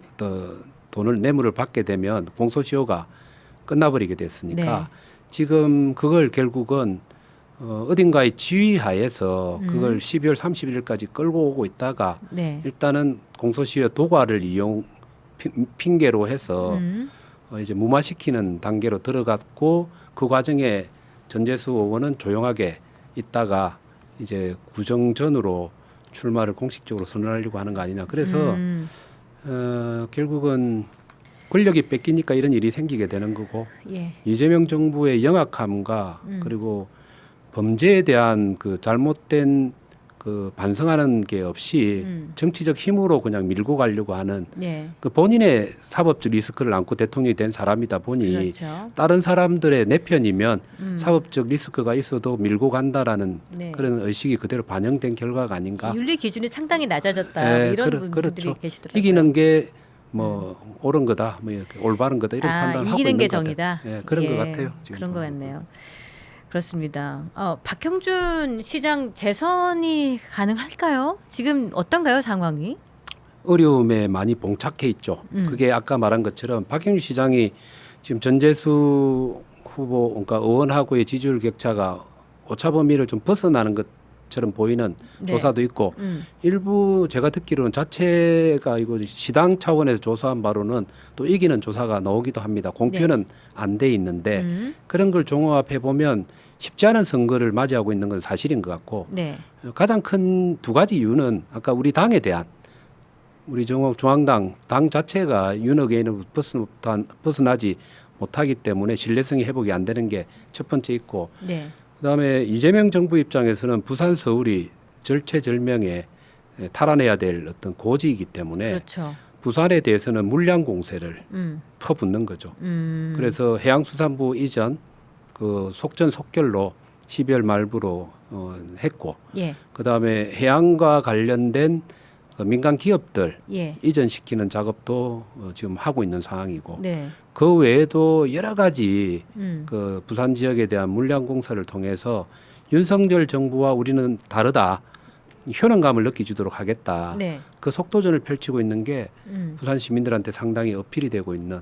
돈을 뇌물을 받게 되면 공소시효가 끝나버리게 됐으니까 네. 지금 그걸 결국은 어딘가의 지휘하에서 그걸 12월 31일까지 끌고 오고 있다가 네. 일단은 공소시효 도과를 핑계로 해서 이제 무마시키는 단계로 들어갔고 그 과정에 전재수 의원은 조용하게 있다가 이제 구정전으로 출마를 공식적으로 선언하려고 하는 거 아니냐. 그래서 결국은 권력이 뺏기니까 이런 일이 생기게 되는 거고 예. 이재명 정부의 영악함과 그리고 범죄에 대한 그 잘못된 그 반성하는 게 없이 정치적 힘으로 그냥 밀고 가려고 하는 예. 그 본인의 사법적 리스크를 안고 대통령이 된 사람이다 보니 그렇죠. 다른 사람들의 내 편이면 사법적 리스크가 있어도 밀고 간다라는 네. 그런 의식이 그대로 반영된 결과가 아닌가. 윤리 기준이 상당히 낮아졌다. 예, 이런 분들이 그렇죠. 계시더라고요. 이기는 게 뭐 옳은 거다, 뭐 이렇게 올바른 거다 이런 판단을 하고 이기는 있는 게 것 같아요. 정이다. 예, 그런 것 같아요. 지금 그런 것 보면. 같네요. 그렇습니다. 박형준 시장 재선이 가능할까요? 지금 어떤가요 상황이? 어려움에 많이 봉착해 있죠. 그게 아까 말한 것처럼 박영준 시장이 지금 전재수 후보, 그러니까 의원하고의 지지율 격차가 오차 범위를 좀 벗어나는 것처럼 보이는 네. 조사도 있고 일부 제가 듣기로는 자체가 이거 시당 차원에서 조사한 바로는 또 이기는 조사가 나오기도 합니다. 공표는 안 돼 있는데 그런 걸 종합해 보면 쉽지 않은 선거를 맞이하고 있는 건 사실인 것 같고 네. 가장 큰 두 가지 이유는 아까 우리 당에 대한 우리 중앙당 당 자체가 윤핵관을 벗어나지 못하기 때문에 신뢰성이 회복이 안 되는 게 첫 번째 있고 네. 그다음에 이재명 정부 입장에서는 부산 서울이 절체절명에 탈환해야 될 어떤 고지이기 때문에 그렇죠. 부산에 대해서는 물량 공세를 음. 퍼붓는 거죠. 그래서 해양수산부 이전 그 속전속결로 12월 말부로 했고 예. 그다음에 해양과 관련된 그 민간 기업들 예. 이전시키는 작업도 지금 하고 있는 상황이고 네. 그 외에도 여러 가지 음. 그 부산 지역에 대한 물량 공사를 통해서 윤석열 정부와 우리는 다르다 효능감을 느끼주도록 하겠다. 네. 그 속도전을 펼치고 있는 게 부산 시민들한테 상당히 어필이 되고 있는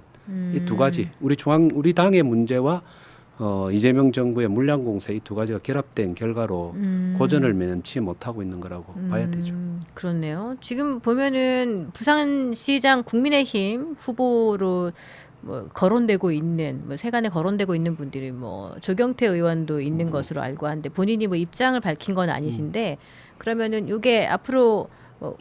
이 두 가지 우리 당의 문제와 이재명 정부의 물량 공세 이 두 가지가 결합된 결과로 고전을 면치 못하고 있는 거라고 봐야 되죠. 그렇네요. 지금 보면은 부산시장 국민의힘 후보로 뭐 거론되고 있는 뭐 세간에 거론되고 있는 분들이 뭐 조경태 의원도 있는 것으로 알고 하는데 본인이 뭐 입장을 밝힌 건 아니신데 그러면은 이게 앞으로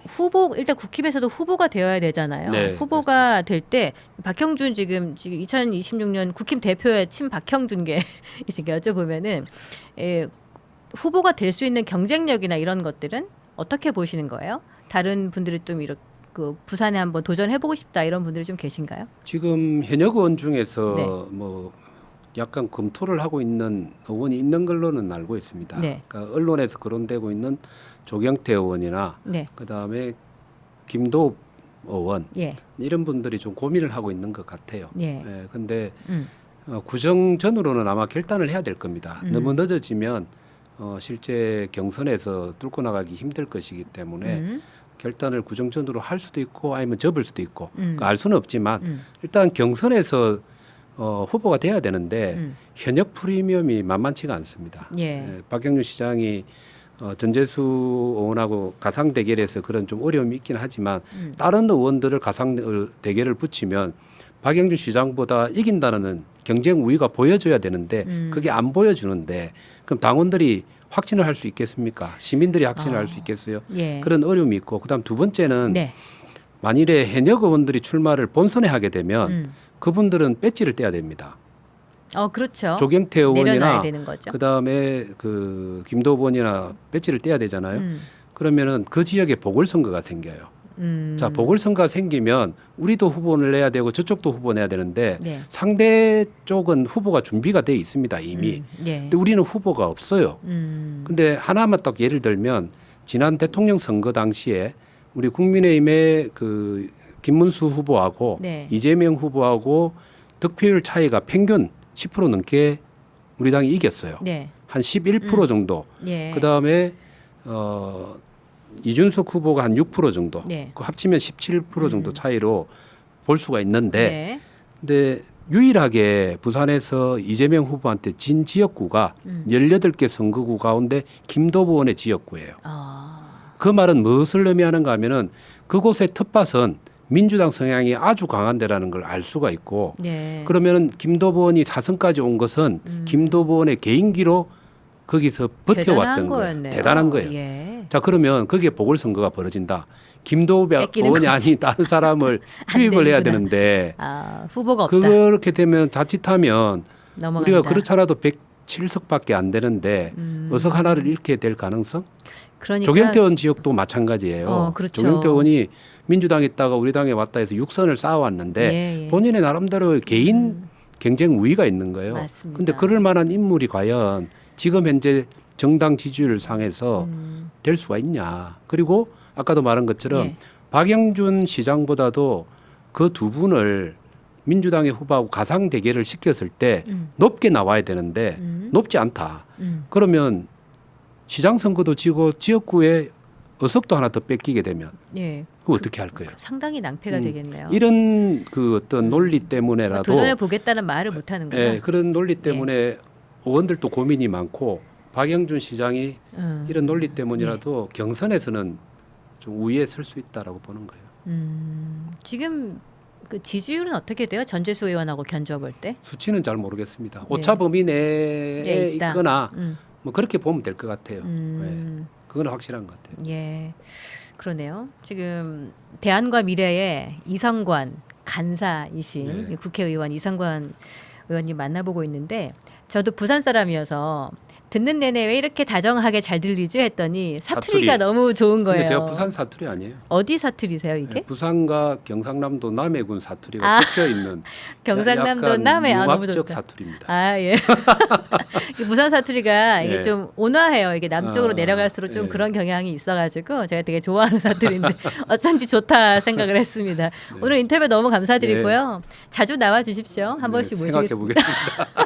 후보 일단 국힘에서도 후보가 되어야 되잖아요. 네, 후보가 될 때 박형준 지금 2026년 국힘 대표의 친 박형준계 이렇게 여쭤보면은 후보가 될 수 있는 경쟁력이나 이런 것들은 어떻게 보시는 거예요? 다른 분들이 좀 이렇게 그 부산에 한번 도전해보고 싶다 이런 분들이 좀 계신가요? 지금 현역 의원 중에서 네. 뭐 약간 검토를 하고 있는 의원이 있는 걸로는 알고 있습니다. 네. 그러니까 언론에서 거론되고 있는 조경태 의원이나 네. 그다음에 김도읍 의원 예. 이런 분들이 좀 고민을 하고 있는 것 같아요. 예. 근데 음. 구정 전으로는 아마 결단을 해야 될 겁니다. 너무 늦어지면 실제 경선에서 뚫고 나가기 힘들 것이기 때문에 결단을 구정 전으로 할 수도 있고 아니면 접을 수도 있고 그러니까 알 수는 없지만 일단 경선에서 후보가 돼야 되는데 현역 프리미엄이 만만치가 않습니다. 예. 박영준 시장이 전재수 의원하고 가상 대결에서 그런 좀 어려움이 있긴 하지만 다른 의원들을 가상 대결을 붙이면 박영준 시장보다 이긴다는 경쟁 우위가 보여줘야 되는데 그게 안 보여주는데 그럼 당원들이 확신을 할 수 있겠습니까? 시민들이 확신을 할 수 있겠어요? 예. 그런 어려움이 있고 그다음 두 번째는 네. 만일에 현역 의원들이 출마를 본선에 하게 되면 그분들은 배지를 떼야 됩니다. 그렇죠. 조경태 내려놔야 의원이나 되는 거죠. 그다음에 그 김도우 의원이나 배지를 떼야 되잖아요. 그러면은 그 지역에 보궐선거가 생겨요. 자, 보궐선거가 생기면 우리도 후보를 내야 되고 저쪽도 후보 내야 되는데 네. 상대 쪽은 후보가 준비가 돼 있습니다 이미. 예. 근데 우리는 후보가 없어요. 근데 하나만 딱 예를 들면 지난 대통령 선거 당시에 우리 국민의힘의 그 김문수 후보하고 네. 이재명 후보하고 득표율 차이가 평균 10% 넘게 우리 당이 이겼어요. 네. 한 11% 정도. 예. 그다음에 이준석 후보가 한 6% 정도. 네. 그 합치면 17% 정도 차이로 볼 수가 있는데 네. 근데 유일하게 부산에서 이재명 후보한테 진 지역구가 18개 선거구 가운데 김도부 의원의 지역구예요. 그 말은 무엇을 의미하는가 하면은 그곳의 텃밭은 민주당 성향이 아주 강한 데라는 걸 알 수가 있고 네. 그러면은 김도부 의원이 4선까지 온 것은 김도부 의원의 개인기로 거기서 버텨왔던 거예요. 대단한 거예요. 예. 자 그러면 거기에 보궐선거가 벌어진다. 김도우 뺏기는 의원이 거지. 아닌 다른 사람을 투입을 해야 되는데 후보가 없다. 그렇게 되면 자칫하면 넘어간다. 우리가 그렇잖아도 107석밖에 안 되는데 의석 하나를 잃게 될 가능성? 그러니까 조경태 의원 지역도 마찬가지예요. 그렇죠. 조경태 의원이 민주당에 있다가 우리 당에 왔다 해서 6선을 쌓아왔는데 예. 본인의 나름대로 개인 경쟁 우위가 있는 거예요. 맞습니다. 그런데 그럴 만한 인물이 과연 지금 현재 정당 지지율 상에서 될 수가 있냐. 그리고 아까도 말한 것처럼 예. 박영준 시장보다도 그 두 분을 민주당의 후보하고 가상 대결을 시켰을 때 높게 나와야 되는데 높지 않다. 그러면 시장 선거도 지고 지역구에 의석도 하나 더 뺏기게 되면 예. 그럼 어떻게 할 거예요? 상당히 낭패가 되겠네요. 이런 그 어떤 논리 때문에라도 도전해 보겠다는 말을 못 하는 거죠. 예, 그런 논리 때문에 의원들도 고민이 많고 박영준 시장이 이런 논리 때문이라도 경선에서는 좀 우위에 설 수 있다라고 보는 거예요. 지금 그 지지율은 어떻게 돼요? 전재수 의원하고 견주어 볼 때? 수치는 잘 모르겠습니다. 오차 범위 내에 예, 있다. 있거나 뭐 그렇게 보면 될 것 같아요. 예, 그건 확실한 것 같아요. 예, 그러네요. 지금 대안과 미래의 이성관 간사이신 네. 국회의원 이성관 의원님 만나보고 있는데 저도 부산 사람이어서 듣는 내내 왜 이렇게 다정하게 잘 들리지 했더니 사투리가 사투리. 너무 좋은 거예요. 근데 제가 부산 사투리 아니에요. 어디 사투리세요 이게? 예, 부산과 경상남도 남해군 사투리가 섞여 있는 경상남도 약간 남해 너무 융합적 좋다. 사투리입니다. 아 예. 이 부산 사투리가 이게 예. 좀 온화해요. 이게 남쪽으로 내려갈수록 좀 예. 그런 경향이 있어가지고 제가 되게 좋아하는 사투리인데 어쩐지 좋다 생각을 했습니다. 오늘 인터뷰 너무 감사드리고요. 자주 나와 주십시오. 한 번씩 생각해 모시겠습니다. 보겠습니다.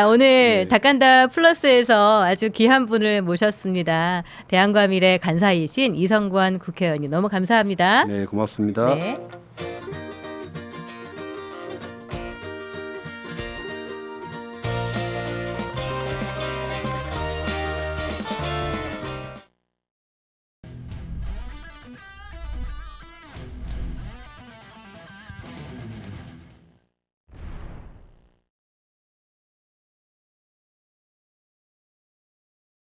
오늘 네. 닭간다 플러스에서 아주 귀한 분을 모셨습니다. 대한과 미래 간사이신 이성관 국회의원님 너무 감사합니다. 네, 고맙습니다. 네.